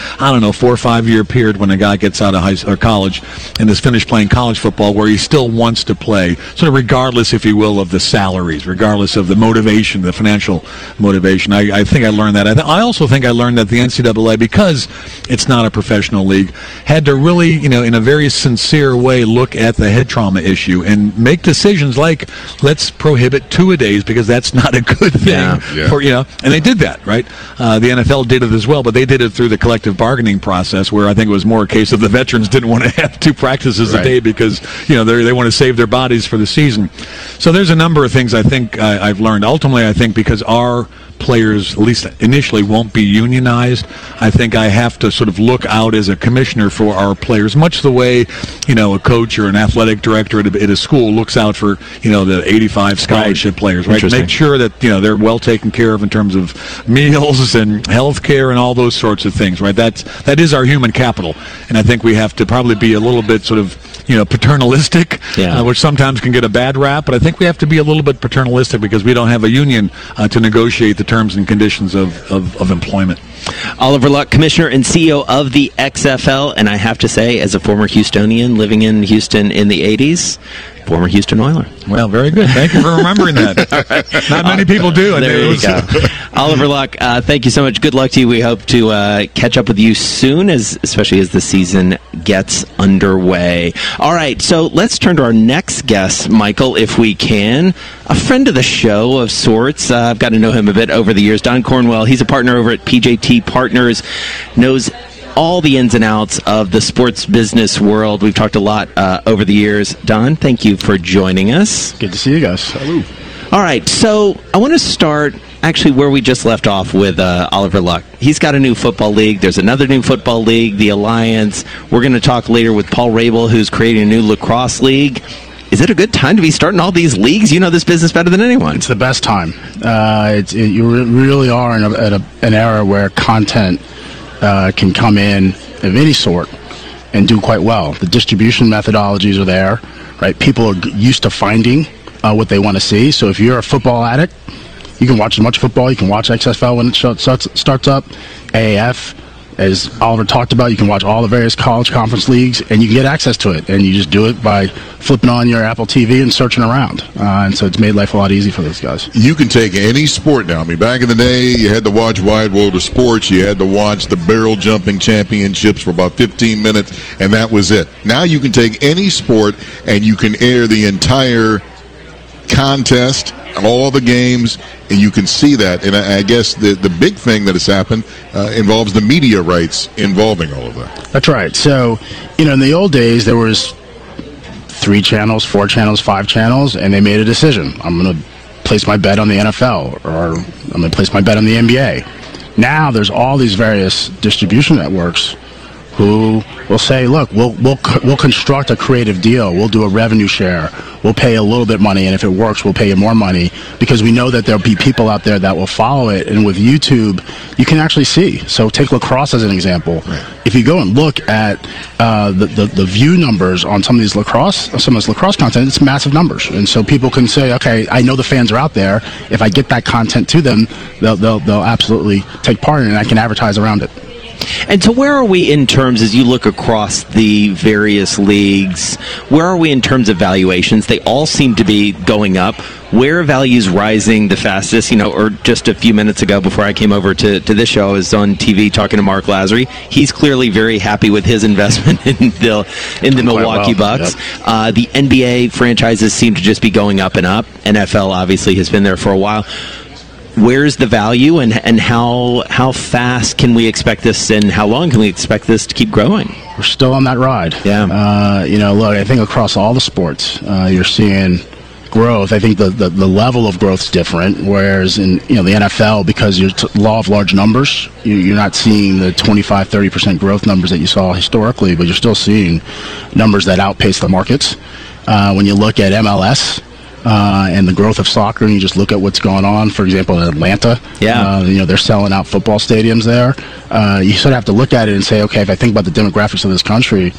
or 5 year period when a guy gets out of high school or college and is finished playing college football where he still wants to play, sort of regardless, if you will, of the salaries, regardless of the motivation, the financial motivation. I think I learned that. I also think I learned that the NCAA, because it's not a professional league, had to really, in a very sincere way, look at the head trauma issue and make decisions like, let's prohibit two-a-days because that's not a good thing for, and they did that, right? The NFL did it as well, but they did it through the collective bargaining process, where I think it was more a case of the veterans didn't want to have 2 practices a day because, they want to save their bodies for the season. So there's a number of things I think I've learned. Ultimately, I think because our players, at least initially, won't be unionized, I think I have to sort of look out as a commissioner for our players, much the way, a coach or an athletic director at a school looks out for, the 85 scholarship players, right? Make sure that, they're well taken care of in terms of meals and health care and all those sorts of things, right? That is our human capital. And I think we have to probably be a little bit sort of, paternalistic, which sometimes can get a bad rap, but I think we have to be a little bit paternalistic because we don't have a union to negotiate the terms and conditions of employment. Oliver Luck, Commissioner and CEO of the XFL, and I have to say, as a former Houstonian living in Houston in the 80s, former Houston Oiler. Well, very good. Thank you for remembering that. Not many people do. There you go. Oliver Luck, thank you so much. Good luck to you. We hope to catch up with you soon, especially as the season gets underway. All right, so let's turn to our next guest, Michael, if we can. A friend of the show of sorts. I've got to know him a bit over the years. Don Cornwell, he's a partner over at PJT Partners, knows all the ins and outs of the sports business world. We've talked a lot over the years. Don, thank you for joining us. Good to see you guys. Hello. All right, so I want to start actually where we just left off with Oliver Luck. He's got a new football league. There's another new football league, the Alliance. We're going to talk later with Paul Rabel, who's creating a new lacrosse league. Is it a good time to be starting all these leagues? You know this business better than anyone. It's the best time. You really are at an era where content can come in of any sort and do quite well. The distribution methodologies are there, right? People are used to finding what they want to see. So if you're a football addict, you can watch as much football. You can watch XFL when it starts up. AAF, as Oliver talked about, you can watch all the various college conference leagues, and you can get access to it. And you just do it by flipping on your Apple TV and searching around. And so it's made life a lot easier for those guys. You can take any sport now. I mean, back in the day, you had to watch Wide World of Sports. You had to watch the barrel jumping championships for about 15 minutes, and that was it. Now you can take any sport, and you can air the entire contest, all the games, and you can see that. And I guess the big thing that has happened involves the media rights involving all of that. That's right. So, in the old days, there was 3 channels, 4 channels, 5 channels, and they made a decision. I'm going to place my bet on the NFL, or I'm going to place my bet on the NBA. Now there's all these various distribution networks who will say, look, we'll construct a creative deal. We'll do a revenue share. We'll pay a little bit money, and if it works, we'll pay you more money, because we know that there'll be people out there that will follow it. And with YouTube, you can actually see. So take lacrosse as an example. Right. If you go and look at the view numbers on some of this lacrosse content, it's massive numbers. And so people can say, okay, I know the fans are out there. If I get that content to them, they'll absolutely take part in it, and I can advertise around it. And so where are we in terms, as you look across the various leagues, where are we in terms of valuations? They all seem to be going up. Where are values rising the fastest? Or just a few minutes ago before I came over to this show, I was on TV talking to Mark Lazary. He's clearly very happy with his investment in the Milwaukee Bucks. Yep. The NBA franchises seem to just be going up and up. NFL obviously has been there for a while. Where's the value, and how fast can we expect this, and how long can we expect this to keep growing? We're still on that ride. Yeah. Look, I think across all the sports, you're seeing growth. I think the level of growth is different, whereas in the NFL, because you're law of large numbers, you're not seeing the 25-30% growth numbers that you saw historically, but you're still seeing numbers that outpace the markets. When you look at MLS, and the growth of soccer, and you just look at what's going on, for example, in Atlanta. Yeah. They're selling out football stadiums there. You sort of have to look at it and say, okay, if I think about the demographics of this country,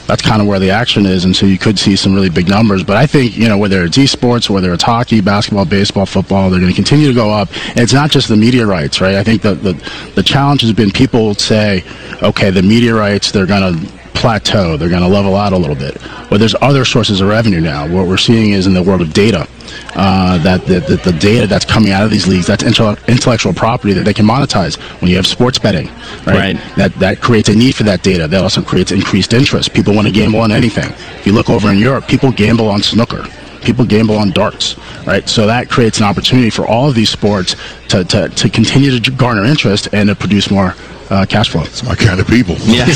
that's kind of where the action is, and so you could see some really big numbers. But I think, whether it's esports, whether it's hockey, basketball, baseball, football, they're going to continue to go up. And it's not just the media rights, right? I think the challenge has been people say, okay, the media rights, they're going to plateau, they're going to level out a little bit. But there's other sources of revenue now. What we're seeing is in the world of data, that the data that's coming out of these leagues, that's intellectual property that they can monetize. When you have sports betting, right? That creates a need for that data. That also creates increased interest. People want to gamble on anything. If you look over in Europe, people gamble on snooker. People gamble on darts, right? So that creates an opportunity for all of these sports to continue to garner interest and to produce more cash flow. It's my kind of people. Yeah.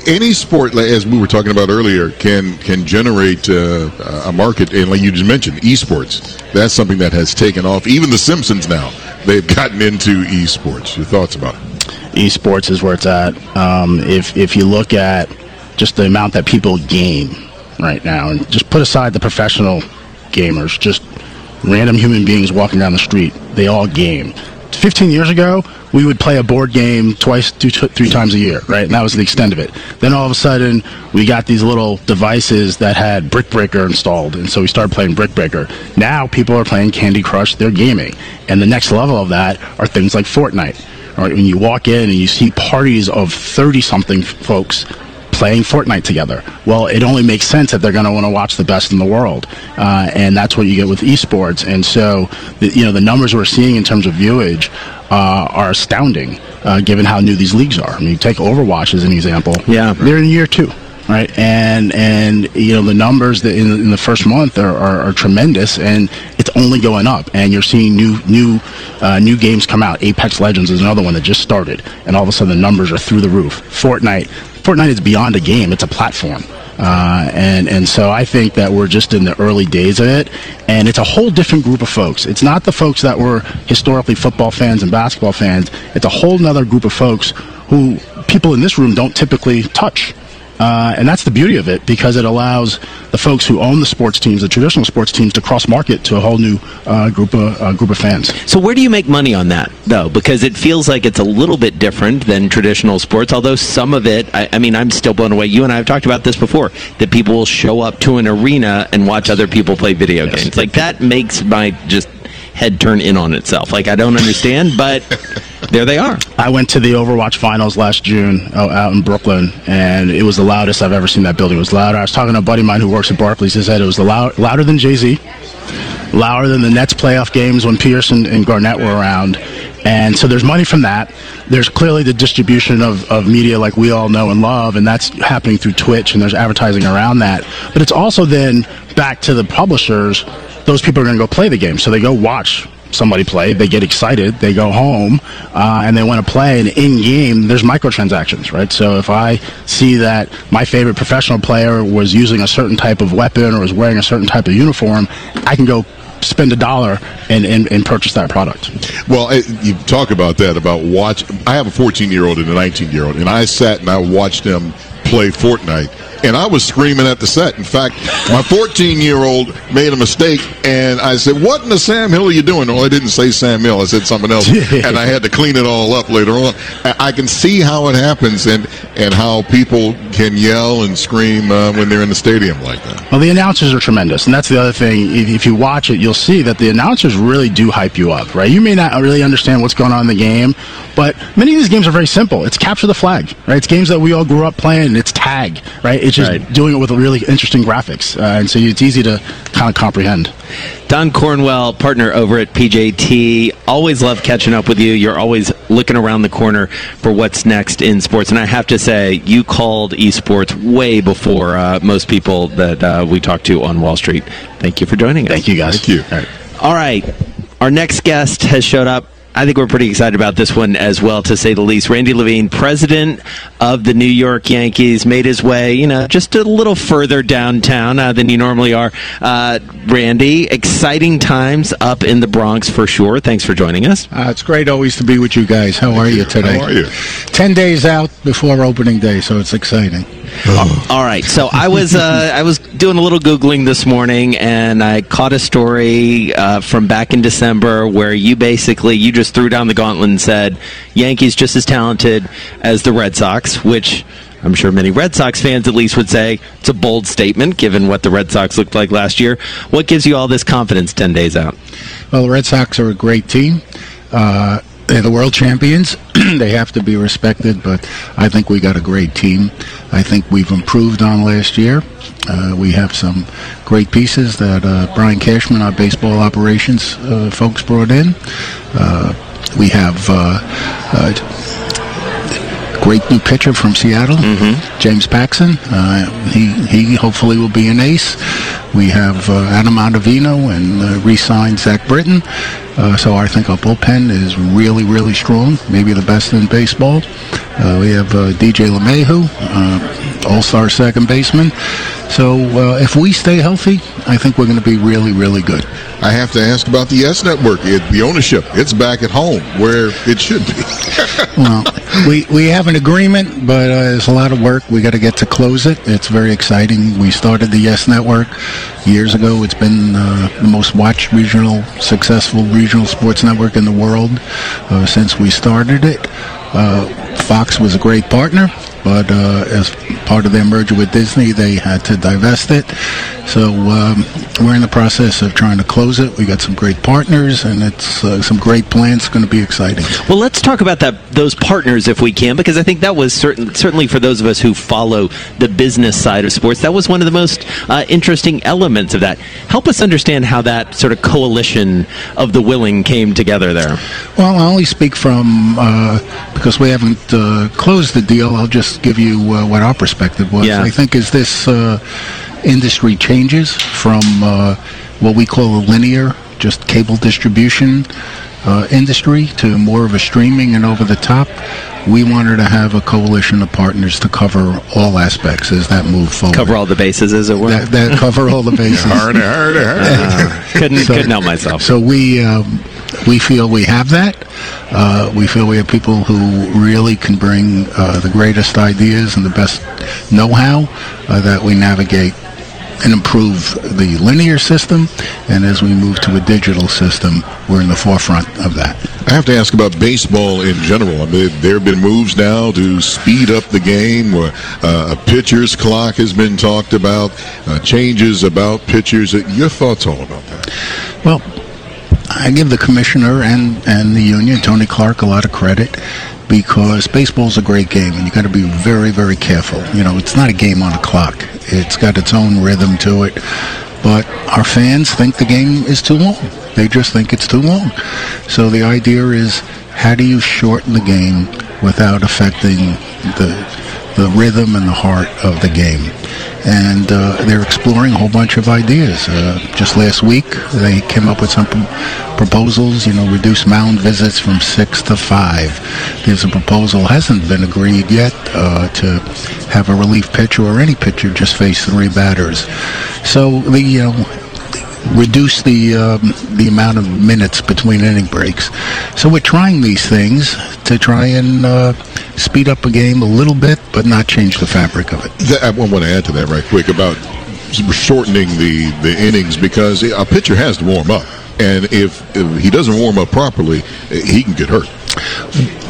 Any sport, as we were talking about earlier, can generate a market, and like you just mentioned, esports. That's something that has taken off. Even The Simpsons now, they've gotten into esports. Your thoughts about it? Esports is where it's at. If you look at just the amount that people game right now, and just put aside the professional gamers, just random human beings walking down the street, they all game. 15 years ago, we would play a board game twice, 3 times a year, right? And that was the extent of it. Then all of a sudden, we got these little devices that had Brick Breaker installed, and so we started playing Brick Breaker. Now people are playing Candy Crush, they're gaming. And the next level of that are things like Fortnite. Right? When you walk in and you see parties of 30-something folks playing Fortnite together. Well, it only makes sense that they're going to want to watch the best in the world, and that's what you get with esports. And so, the numbers we're seeing in terms of viewage are astounding, given how new these leagues are. I mean, you take Overwatch as an example. Yeah, they're in year 2. Right, and the numbers that in the first month are tremendous, and it's only going up. And you're seeing new games come out. Apex Legends is another one that just started, and all of a sudden the numbers are through the roof. Fortnite is beyond a game; it's a platform. And so I think that we're just in the early days of it, and it's a whole different group of folks. It's not the folks that were historically football fans and basketball fans. It's a whole nother group of folks who people in this room don't typically touch. And that's the beauty of it, because it allows the folks who own the sports teams, the traditional sports teams, to cross-market to a whole new group of fans. So where do you make money on that, though? Because it feels like it's a little bit different than traditional sports, although some of it, I mean, I'm still blown away. You and I have talked about this before, that people will show up to an arena and watch other people play video games. Like, that makes my just head turn in on itself. Like, I don't understand, but there they are. I went to the Overwatch finals last June out in Brooklyn, and it was the loudest I've ever seen that building. It was louder. I was talking to a buddy of mine who works at Barclays. He said it was louder than Jay-Z, louder than the Nets playoff games when Pierce and Garnett were around. And so there's money from that. There's clearly the distribution of media like we all know and love, and that's happening through Twitch, and there's advertising around that. But it's also then back to the publishers. Those people are going to go play the game. So they go watch somebody play, they get excited, they go home, and they want to play. And in-game, there's microtransactions, right? So if I see that my favorite professional player was using a certain type of weapon or was wearing a certain type of uniform, I can go spend $1 and purchase that product. Well, you talk about that, about watch. I have a 14-year-old and a 19-year-old, and I sat and I watched them play Fortnite. And I was screaming at the set. In fact, my 14-year-old made a mistake, and I said, "What in the Sam Hill are you doing?" Well, I didn't say Sam Hill. I said something else, and I had to clean it all up later on. I can see how it happens and how people can yell and scream when they're in the stadium like that. Well, the announcers are tremendous, and that's the other thing. If you watch it, you'll see that the announcers really do hype you up, right? You may not really understand what's going on in the game, but many of these games are very simple. It's capture the flag, right? It's games that we all grew up playing, and it's tag, right? It's just doing it with really interesting graphics, and so it's easy to kind of comprehend. Don Cornwell, partner over at PJT. Always love catching up with you. You're always looking around the corner for what's next in sports. And I have to say, you called esports way before most people that we talked to on Wall Street. Thank you for joining us. Thank you, guys. Thank you. All right. Our next guest has showed up. I think we're pretty excited about this one as well, to say the least. Randy Levine, president of the New York Yankees, made his way, just a little further downtown than you normally are. Randy, exciting times up in the Bronx for sure. Thanks for joining us. It's great always to be with you guys. How are you today? How are you? 10 days out before opening day, so it's exciting. All right. So I was doing a little Googling this morning, and I caught a story from back in December where you just threw down the gauntlet and said Yankees just as talented as the Red Sox, which I'm sure many Red Sox fans at least would say it's a bold statement given what the Red Sox looked like last year. What gives you all this confidence 10 days out? Well, the Red Sox are a great team. They're the world champions. They have to be respected, but I think we got a great team. I think we've improved on last year. We have some great pieces that Brian Cashman, our baseball operations folks, brought in. We have great new pitcher from Seattle, James Paxton. He hopefully will be an ace. We have Adam Ottavino and re-signed Zach Britton. So I think our bullpen is really, really strong, maybe the best in baseball. We have DJ LeMahieu, all-star second baseman. So if we stay healthy, I think we're going to be really, really good. I have to ask about the Yes Network. The ownership, it's back at home where it should be. Well, we have an agreement, but it's a lot of work. We got to get to close it. It's very exciting. We started the Yes Network years ago. It's been the most watched successful regional sports network in the world since we started it. Fox was a great partner, but as part of their merger with Disney, they had to divest it. So we're in the process of trying to close it. We got some great partners, and it's some great plans. It's going to be exciting. Well, let's talk about those partners if we can, because I think that was certainly for those of us who follow the business side of sports, that was one of the most interesting elements of that. Help us understand how that sort of coalition of the willing came together there. Well, I only speak from because we haven't closed the deal. I'll just give you what our perspective was. Yeah. I think as this industry changes from what we call a linear, just cable distribution industry to more of a streaming and over-the-top, we wanted to have a coalition of partners to cover all aspects as that moved forward. Cover all the bases, as it were. That cover all the bases. Harder. Couldn't help myself. So we feel we have that. We feel we have people who really can bring the greatest ideas and the best know-how that we navigate and improve the linear system, and as we move to a digital system, we're in the forefront of that. I have to ask about baseball in general. I mean, there have been moves now to speed up the game, where a pitcher's clock has been talked about, changes about pitchers. Your thoughts all about that? Well, I give the commissioner and the union, Tony Clark, a lot of credit, because baseball's a great game, and you got to be very, very careful. You know, it's not a game on a clock. It's got its own rhythm to it. But our fans think the game is too long. They just think it's too long. So the idea is, how do you shorten the game without affecting the rhythm and the heart of the game? And they're exploring a whole bunch of ideas. Just last week, they came up with some proposals, reduce mound visits from 6 to 5. There's a proposal, hasn't been agreed yet, to have a relief pitcher or any pitcher just face 3 batters. So reduce the amount of minutes between inning breaks. So we're trying these things to try and speed up a game a little bit, but not change the fabric of it. I want to add to that right quick about shortening the innings, because a pitcher has to warm up, and if he doesn't warm up properly, he can get hurt.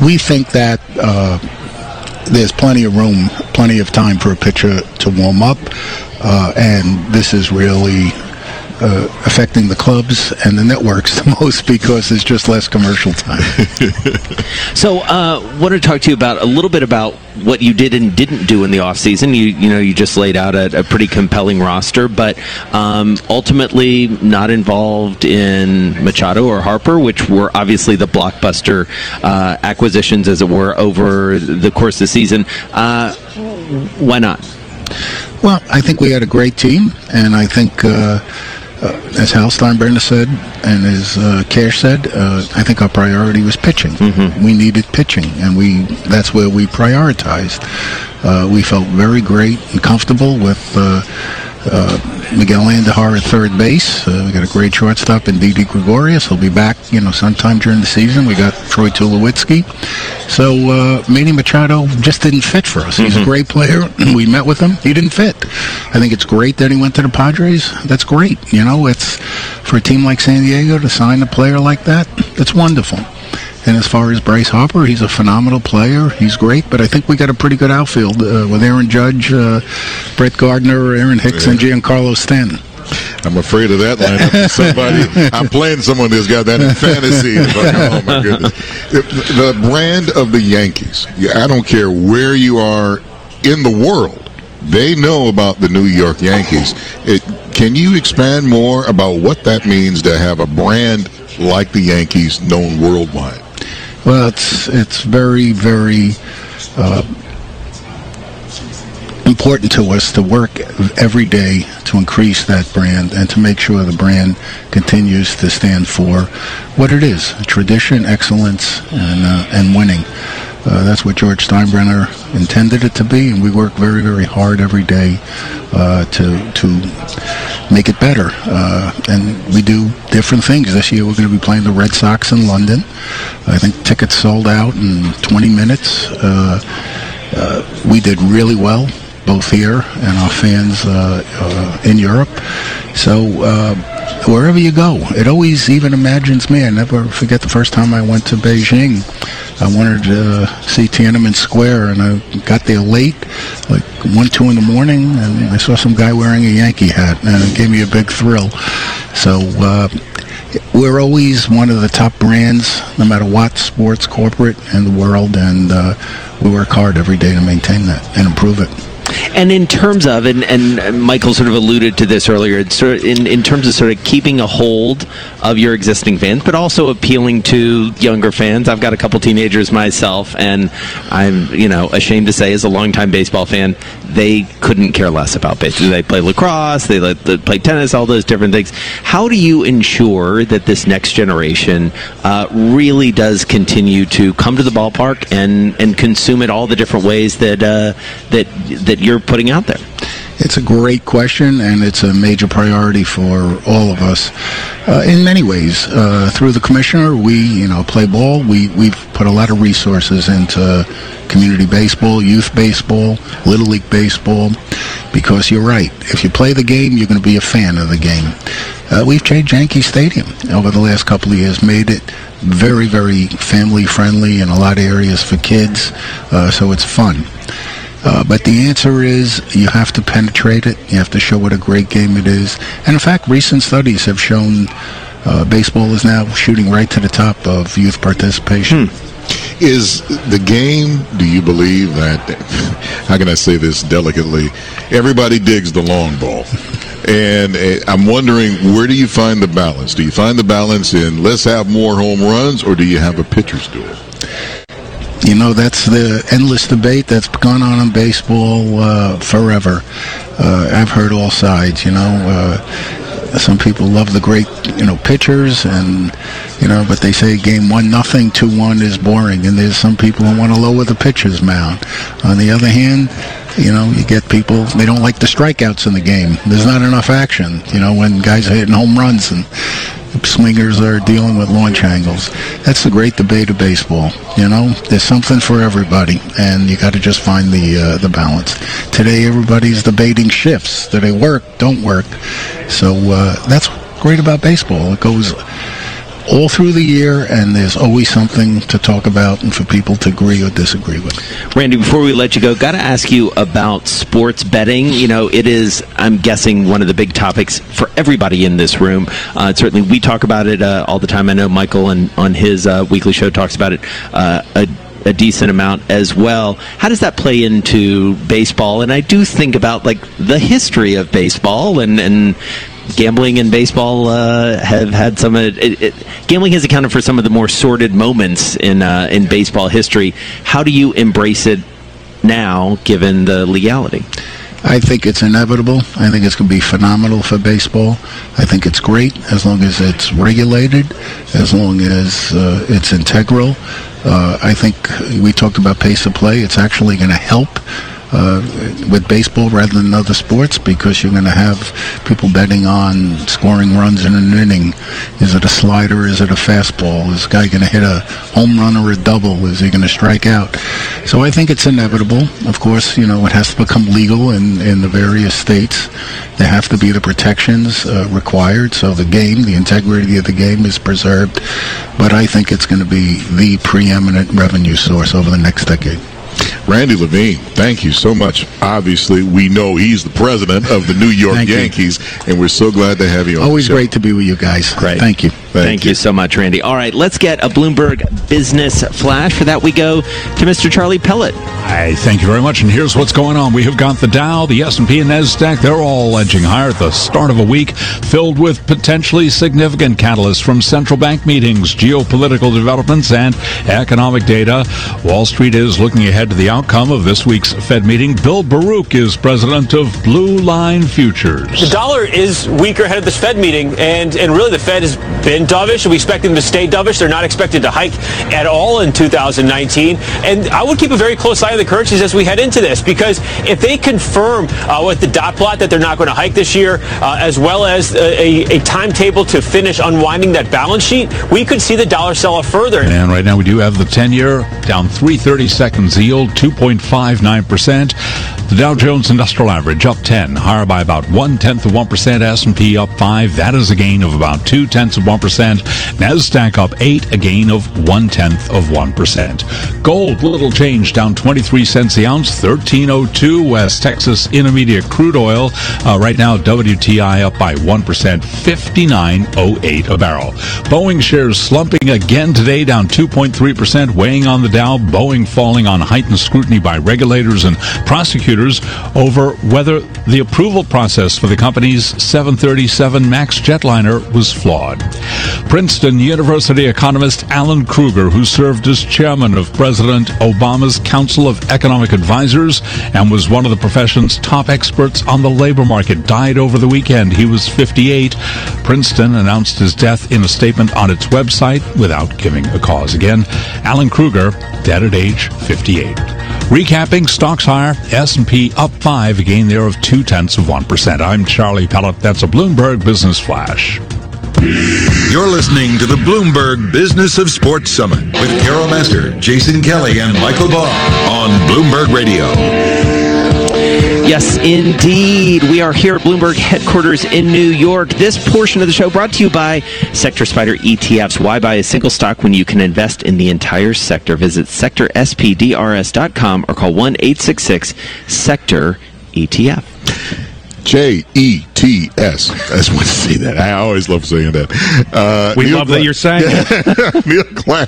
We think that there's plenty of room, plenty of time for a pitcher to warm up, and this is really affecting the clubs and the networks the most, because there's just less commercial time. So want to talk to you about a little bit about what you did and didn't do in the off season. You just laid out a pretty compelling roster, but ultimately not involved in Machado or Harper, which were obviously the blockbuster acquisitions, as it were, over the course of the season. Why not? Well, I think we had a great team, and I think as Hal Steinbrenner said, and as Cash said, I think our priority was pitching. Mm-hmm. We needed pitching, and that's where we prioritized. We felt very great and comfortable with Miguel Andujar at third base. We got a great shortstop in Didi Gregorius. He'll be back, sometime during the season. We got Troy Tulowitzki. So Manny Machado just didn't fit for us. He's a great player. We met with him. He didn't fit. I think it's great that he went to the Padres. That's great. It's for a team like San Diego to sign a player like that. That's wonderful. And as far as Bryce Harper, he's a phenomenal player. He's great, but I think we got a pretty good outfield with Aaron Judge, Brett Gardner, Aaron Hicks, and Giancarlo Stanton. I'm afraid of that lineup. I'm playing someone that's got that in fantasy. Oh, my goodness. The brand of the Yankees, I don't care where you are in the world, they know about the New York Yankees. Can you expand more about what that means to have a brand like the Yankees known worldwide? Well, it's very, very important to us to work every day to increase that brand and to make sure the brand continues to stand for what it is: tradition, excellence, and winning. That's what George Steinbrenner intended it to be, and we work very, very hard every day to make it better. And we do different things. This year we're going to be playing the Red Sox in London. I think tickets sold out in 20 minutes. We did really well, both here and our fans in Europe. So wherever you go, it always even imagines me. I never forget the first time I went to Beijing. I wanted to see Tiananmen Square, and I got there late, like 1, 2 in the morning, and I saw some guy wearing a Yankee hat, and it gave me a big thrill. So we're always one of the top brands, no matter what, sports, corporate, in the world, and we work hard every day to maintain that and improve it. And in terms of, and Michael sort of alluded to this earlier, it's sort of in terms of sort of keeping a hold of your existing fans, but also appealing to younger fans. I've got a couple teenagers myself, and I'm, ashamed to say, as a longtime baseball fan, they couldn't care less about baseball. They play lacrosse, they play tennis, all those different things. How do you ensure that this next generation really does continue to come to the ballpark and consume it all the different ways that you're putting out there? It's a great question, and it's a major priority for all of us in many ways. Through the commissioner, we play ball. We've put a lot of resources into community baseball, youth baseball, Little League baseball, because you're right. If you play the game, you're going to be a fan of the game. We've changed Yankee Stadium over the last couple of years, made it very, very family-friendly in a lot of areas for kids, so it's fun. But the answer is you have to penetrate it. You have to show what a great game it is. And in fact, recent studies have shown baseball is now shooting right to the top of youth participation. Is the game, do you believe that, how can I say this delicately, everybody digs the long ball. And I'm wondering, where do you find the balance? Do you find the balance in let's have more home runs, or do you have a pitcher's duel? That's the endless debate that's gone on in baseball forever. I've heard all sides, Some people love the great, pitchers, and, but they say game 1-0, 2-1 is boring, and there's some people who want to lower the pitcher's mound. On the other hand, you get people, they don't like the strikeouts in the game. There's not enough action, when guys are hitting home runs and swingers are dealing with launch angles. That's the great debate of baseball. There's something for everybody, and you got to just find the balance. Today, everybody's debating shifts. Do they work? Don't work? So that's great about baseball. It goes all through the year, and there's always something to talk about and for people to agree or disagree with. Randy, before we let you go, got to ask you about sports betting. It is, I'm guessing, one of the big topics for everybody in this room. Certainly, we talk about it all the time. I know Michael on his weekly show talks about it a decent amount as well. How does that play into baseball? And I do think about the history of baseball and gambling and baseball have had some. Gambling has accounted for some of the more sordid moments in baseball history. How do you embrace it now, given the legality? I think it's inevitable. I think it's going to be phenomenal for baseball. I think it's great as long as it's regulated, as long as it's integral. I think we talked about pace of play. It's actually going to help with baseball rather than other sports, because you're going to have people betting on scoring runs in an inning. Is it a slider? Is it a fastball? Is a guy going to hit a home run or a double? Is he going to strike out? So I think it's inevitable. Of course, it has to become legal in the various states. There have to be the protections required, so the integrity of the game is preserved. But I think it's going to be the preeminent revenue source over the next decade. Randy Levine, thank you so much. Obviously, we know he's the president of the New York Yankees, and we're so glad to have you on. Always great to be with you guys. Great. Thank you. Thank you so much, Randy. All right, let's get a Bloomberg Business Flash. For that, we go to Mr. Charlie Pellet. Hi, thank you very much. And here's what's going on. We have got the Dow, the S&P, and NASDAQ. They're all edging higher at the start of a week filled with potentially significant catalysts from central bank meetings, geopolitical developments, and economic data. Wall Street is looking ahead to the outcome of this week's Fed meeting. Bill Baruch is president of Blue Line Futures. The dollar is weaker ahead of this Fed meeting, and really the Fed has been dovish, and we expect them to stay dovish. They're not expected to hike at all in 2019. And I would keep a very close eye on the currencies as we head into this, because if they confirm with the dot plot that they're not going to hike this year, as well as a timetable to finish unwinding that balance sheet, we could see the dollar sell off further. And right now we do have the 10-year down 3/32 yield, 2.59%. The Dow Jones Industrial Average up 10, higher by about 0.1%. S&P up 5. That is a gain of about 0.2%. NASDAQ up 8, a gain of 0.1%. Gold, little change, down 23 cents the ounce, 13.02. West Texas Intermediate crude oil right now WTI up by 1%, 59.08 a barrel. Boeing shares slumping again today, down 2.3%, weighing on the Dow. Boeing falling on heightened scrutiny by regulators and prosecutors over whether the approval process for the company's 737 MAX jetliner was flawed. Princeton University economist Alan Kruger, who served as chairman of President Obama's Council of Economic Advisors and was one of the profession's top experts on the labor market, died over the weekend. He was 58. Princeton announced his death in a statement on its website without giving a cause. Again, Alan Kruger, dead at age 58. Recapping, stocks higher, S&P up 5, a gain there of 0.2%. I'm Charlie Pellet. That's a Bloomberg Business Flash. You're listening to the Bloomberg Business of Sports Summit with Carol Master, Jason Kelly, and Michael Barr on Bloomberg Radio. Yes, indeed. We are here at Bloomberg headquarters in New York. This portion of the show brought to you by Sector Spider ETFs. Why buy a single stock when you can invest in the entire sector? Visit sectorspdrs.com or call 1-866-SECTOR-ETF. JETS. I just want to say that. I always love saying that. We love that you're saying it. Neil Klein,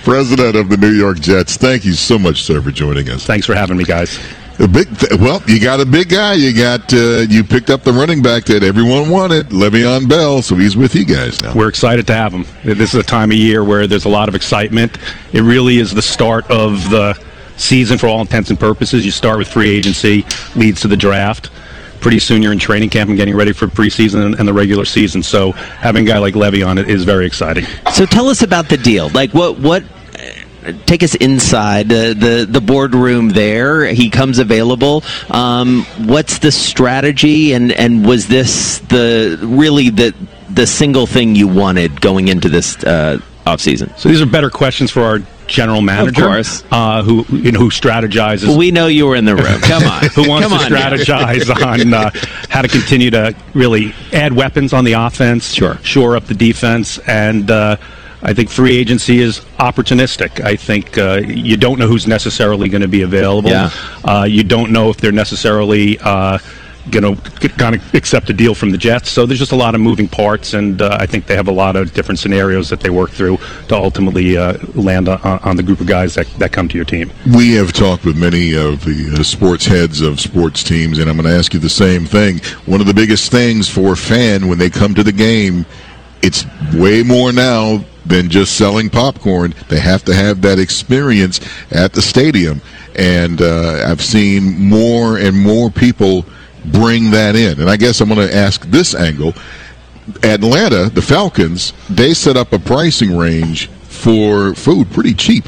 president of the New York Jets. Thank you so much, sir, for joining us. Thanks for having me, guys. Well, you got a big guy. You picked up the running back that everyone wanted, Le'Veon Bell, so he's with you guys now. We're excited to have him. This is a time of year where there's a lot of excitement. It really is the start of the season for all intents and purposes. You start with free agency, leads to the draft. Pretty soon you're in training camp and getting ready for preseason and the regular season. So having a guy like Le'Veon is very exciting. So tell us about the deal. Like what take us inside the boardroom there. He comes available. What's the strategy, and was this the single thing you wanted going into this offseason? So these are better questions for our general manager, of course, who strategizes. Well, we know you were in the room. Come on, who wants to strategize on how to continue to really add weapons on the offense, shore up the defense, and I think free agency is opportunistic. I think you don't know who's necessarily going to be available. Yeah. You don't know if they're necessarily going to accept a deal from the Jets. So there's just a lot of moving parts, and I think they have a lot of different scenarios that they work through to ultimately land on the group of guys that come to your team. We have talked with many of the sports heads of sports teams, and I'm going to ask you the same thing. One of the biggest things for a fan when they come to the game, it's way more now than just selling popcorn. They have to have that experience at the stadium, and I've seen more and more people bring that in. And I guess I'm going to ask this angle. Atlanta, the Falcons, they set up a pricing range for food pretty cheap.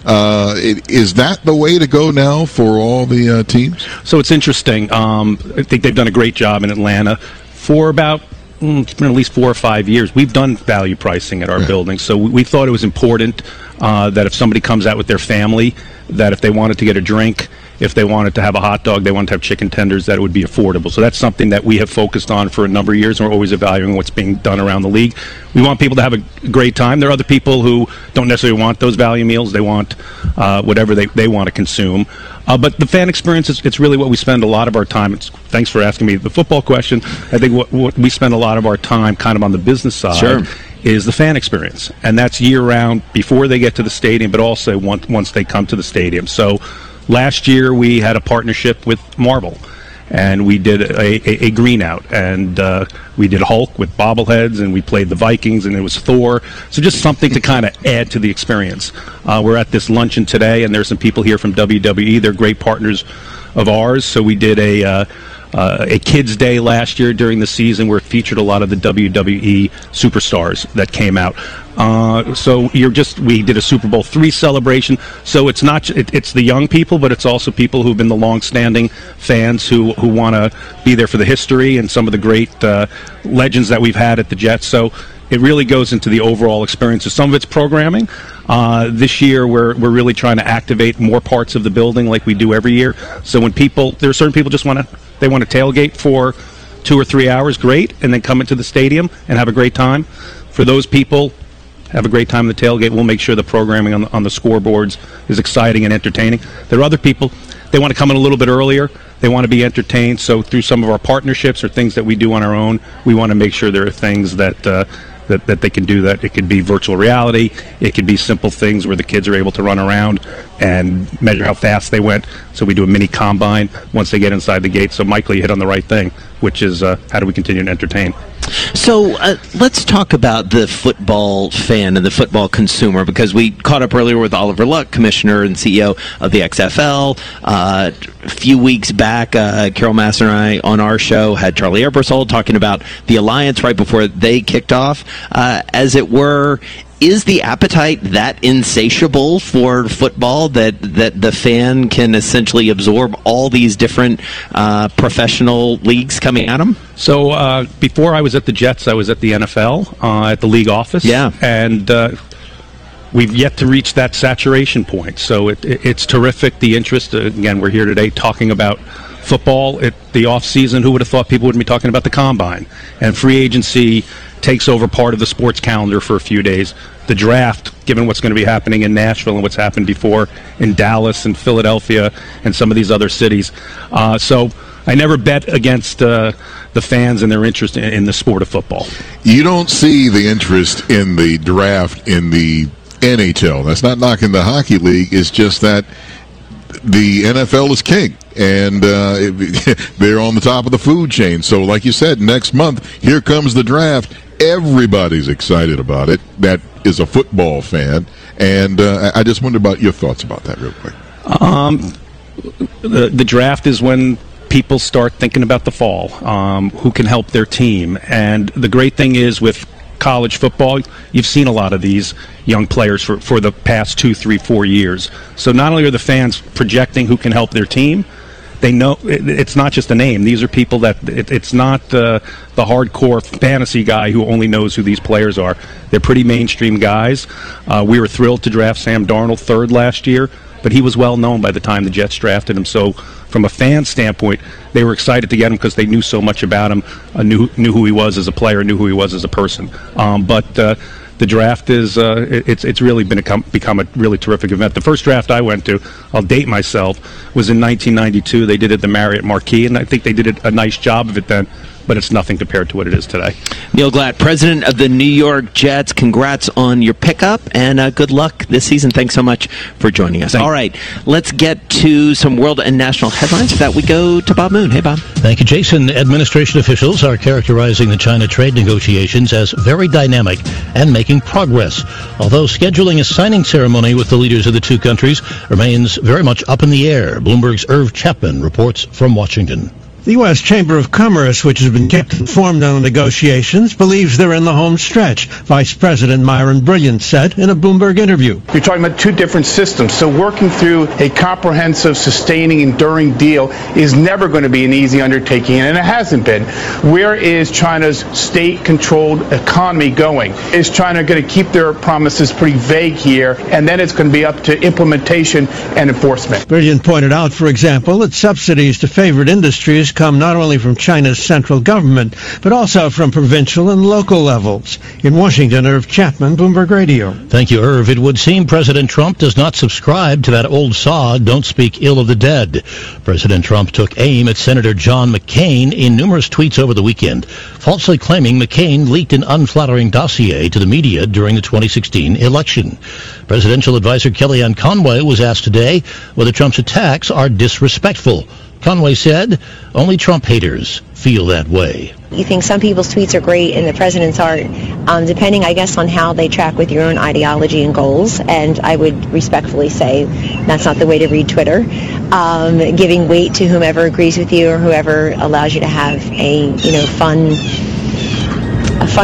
Is that the way to go now for all the teams? So it's interesting. I think they've done a great job in Atlanta for about it's been at least 4 or 5 years. We've done value pricing at our building, so we thought it was important that if somebody comes out with their family, that if they wanted to get a drink, if they wanted to have a hot dog, they wanted to have chicken tenders, that it would be affordable. So that's something that we have focused on for a number of years, and we're always evaluating what's being done around the league. We want people to have a great time. There are other people who don't necessarily want those value meals. They want whatever they want to consume. But the fan experience, it's really what we spend a lot of our time. Thanks for asking me the football question. I think what we spend a lot of our time kind of on the business side is the fan experience. And that's year-round before they get to the stadium, but also once they come to the stadium. So last year we had a partnership with Marvel, and we did a green out, and we did Hulk with bobbleheads, and we played the Vikings, and it was Thor. So just something to kind of add to the experience. We're at this luncheon today, and there's some people here from WWE. They're great partners of ours. So we did a Kids Day last year during the season where it featured a lot of the WWE superstars that came out. So we did a Super Bowl III celebration. So it's not it's the young people, but it's also people who've been the long-standing fans who want to be there for the history and some of the great legends that we've had at the Jets. So it really goes into the overall experience. So some of it's programming. This year, we're really trying to activate more parts of the building like we do every year. So when there are certain people just want to tailgate for 2 or 3 hours, great, and then come into the stadium and have a great time. For those people, have a great time in the tailgate. We'll make sure the programming on the scoreboards is exciting and entertaining. There are other people, they want to come in a little bit earlier. They want to be entertained. So through some of our partnerships or things that we do on our own, we want to make sure there are things that they can do that. It could be virtual reality. It could be simple things where the kids are able to run around and measure how fast they went. So we do a mini combine once they get inside the gate. So, Michael, you hit on the right thing, which is how do we continue to entertain? So let's talk about the football fan and the football consumer, because we caught up earlier with Oliver Luck, commissioner and CEO of the XFL. A few weeks back, Carol Master and I on our show had Charlie Ebersol talking about the alliance right before they kicked off. As it were, is the appetite that insatiable for football that the fan can essentially absorb all these different professional leagues coming at them? So before I was at the Jets, I was at the NFL, at the league office. Yeah. And we've yet to reach that saturation point. So it's terrific, the interest. Again, we're here today talking about football. The off season, who would have thought people would be talking about the combine? And free agency takes over part of the sports calendar for a few days. The draft, given what's going to be happening in Nashville and what's happened before in Dallas and Philadelphia and some of these other cities. So I never bet against the fans and their interest in the sport of football. You don't see the interest in the draft in the NHL. That's not knocking the hockey league. It's just that the NFL is king, and they're on the top of the food chain. So like you said, next month, here comes the draft. Everybody's excited about it that is a football fan. And I just wonder about your thoughts about that real quick. The draft is when people start thinking about the fall, who can help their team. And the great thing is with college football, you've seen a lot of these young players for the past 2, 3, 4 years. So not only are the fans projecting who can help their team, they know it's not just a name. These are people that it's not the hardcore fantasy guy who only knows who these players are. They're pretty mainstream guys. We were thrilled to draft Sam Darnold third last year, but he was well known by the time the Jets drafted him. So from a fan standpoint, they were excited to get him because they knew so much about him, knew who he was as a player, knew who he was as a person. But the draft is it's really become a really terrific event. The first draft I went to, I'll date myself, was in 1992. They did it at the Marriott Marquis, and I think they did a nice job of it then, but it's nothing compared to what it is today. Neil Glatt, president of the New York Jets, congrats on your pickup, and good luck this season. Thanks so much for joining us. All right, let's get to some world and national headlines. For that, we go to Bob Moon. Hey, Bob. Thank you, Jason. Administration officials are characterizing the China trade negotiations as very dynamic and making progress, although scheduling a signing ceremony with the leaders of the two countries remains very much up in the air. Bloomberg's Irv Chapman reports from Washington. The U.S. Chamber of Commerce, which has been kept informed on the negotiations, believes they're in the home stretch. Vice President Myron Brilliant said in a Bloomberg interview. You're talking about two different systems, so working through a comprehensive, sustaining, enduring deal is never going to be an easy undertaking, and it hasn't been. Where is China's state-controlled economy going? Is China going to keep their promises pretty vague here, and then it's going to be up to implementation and enforcement? Brilliant pointed out, for example, that subsidies to favored industries come not only from China's central government, but also from provincial and local levels. In Washington, Irv Chapman, Bloomberg Radio. Thank you, Irv. It would seem President Trump does not subscribe to that old saw, don't speak ill of the dead. President Trump took aim at Senator John McCain in numerous tweets over the weekend, falsely claiming McCain leaked an unflattering dossier to the media during the 2016 election. Presidential advisor Kellyanne Conway was asked today whether Trump's attacks are disrespectful. Conway said, only Trump haters feel that way. You think some people's tweets are great and the president's aren't, depending, I guess, on how they track with your own ideology and goals. And I would respectfully say that's not the way to read Twitter. Giving weight to whomever agrees with you or whoever allows you to have a fun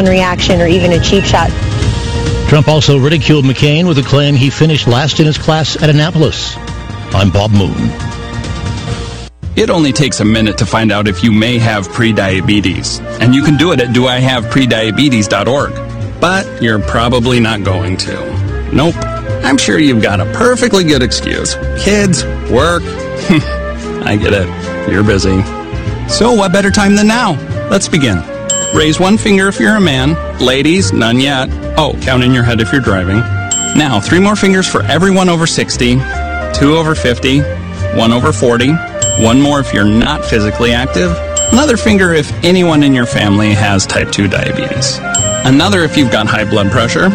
reaction or even a cheap shot. Trump also ridiculed McCain with the claim he finished last in his class at Annapolis. I'm Bob Moon. It only takes a minute to find out if you may have prediabetes, and you can do it at doihaveprediabetes.org. But you're probably not going to. Nope. I'm sure you've got a perfectly good excuse. Kids, work. I get it. You're busy. So what better time than now? Let's begin. Raise one finger if you're a man. Ladies, none yet. Oh, count in your head if you're driving. Now, 3 more fingers for everyone over 60, 2 over 50, 1 over 40, 1 more if you're not physically active, another finger if anyone in your family has type 2 diabetes, another if you've got high blood pressure.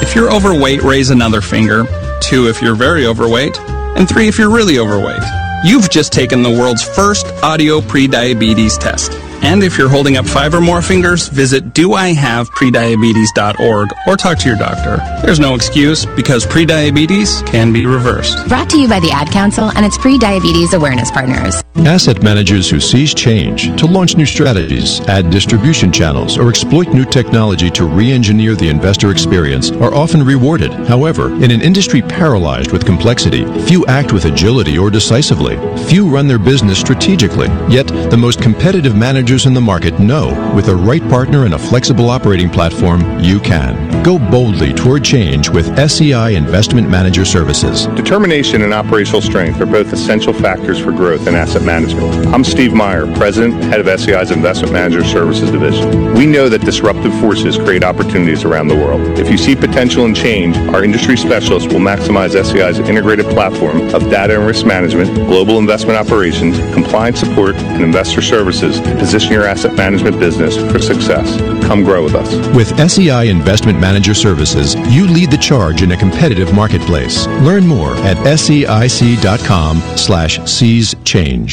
If you're overweight, raise another finger, 2 if you're very overweight, and 3 if you're really overweight. You've just taken the world's first audio prediabetes test. And if you're holding up 5 or more fingers, visit doihaveprediabetes.org or talk to your doctor. There's no excuse because prediabetes can be reversed. Brought to you by the Ad Council and its pre-diabetes awareness partners. Asset managers who seize change to launch new strategies, add distribution channels, or exploit new technology to re-engineer the investor experience are often rewarded. However, in an industry paralyzed with complexity, few act with agility or decisively. Few run their business strategically. Yet, the most competitive managers in the market know, with the right partner and a flexible operating platform, you can. Go boldly toward change with SEI Investment Manager Services. Determination and operational strength are both essential factors for growth in asset management. I'm Steve Meyer, President, Head of SEI's Investment Manager Services Division. We know that disruptive forces create opportunities around the world. If you see potential in change, our industry specialists will maximize SEI's integrated platform of data and risk management, global investment operations, compliance support, and investor services to position your asset management business for success. Come grow with us. With SEI Investment Manager Services, you lead the charge in a competitive marketplace. Learn more at SEIC.com/seize change.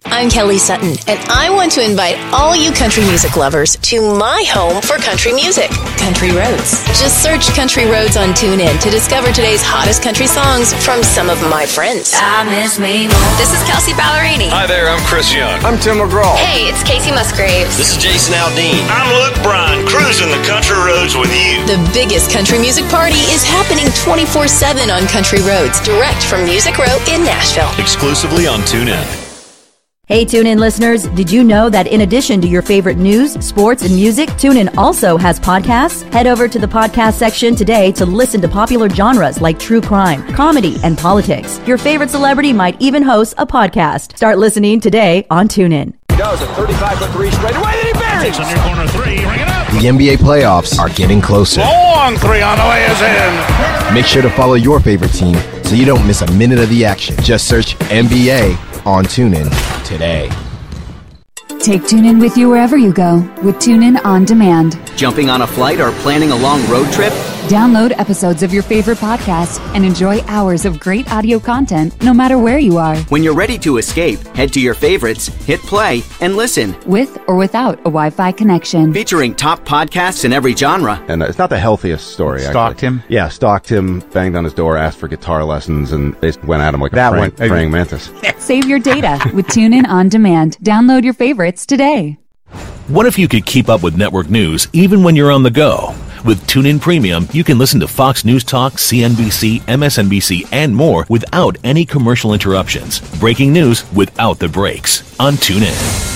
I'm Kelly Sutton, and I want to invite all you country music lovers to my home for country music, Country Roads. Just search Country Roads on TuneIn to discover today's hottest country songs from some of my friends. I miss me more. This is Kelsey Ballerini. Hi there, I'm Chris Young. I'm Tim McGraw. Hey, it's Casey Musgraves. This is Jason Aldean. I'm Luke Bryan, cruising the country roads with you. The biggest country music party is happening 24/7 on Country Roads, direct from Music Row in Nashville. Exclusively on TuneIn. Hey, TuneIn listeners, did you know that in addition to your favorite news, sports, and music, TuneIn also has podcasts? Head over to the podcast section today to listen to popular genres like true crime, comedy, and politics. Your favorite celebrity might even host a podcast. Start listening today on TuneIn. Does a 35-foot three straight away, then he buries. It's under corner three, ring it up. The NBA playoffs are getting closer. Long three on the way is in. Make sure to follow your favorite team so you don't miss a minute of the action. Just search NBA on TuneIn today. Take TuneIn with you wherever you go with TuneIn On Demand. Jumping on a flight or planning a long road trip? Download episodes of your favorite podcasts and enjoy hours of great audio content no matter where you are. When you're ready to escape, head to your favorites, hit play, and listen. With or without a Wi-Fi connection. Featuring top podcasts in every genre. And it's not the healthiest story, actually. Stalked him? Yeah, stalked him, banged on his door, asked for guitar lessons, and they went at him like a praying mantis. Save your data with TuneIn On Demand. Download your favorites today. What if you could keep up with network news even when you're on the go? With TuneIn Premium, you can listen to Fox News Talk, CNBC, MSNBC, and more without any commercial interruptions. Breaking news without the breaks on TuneIn.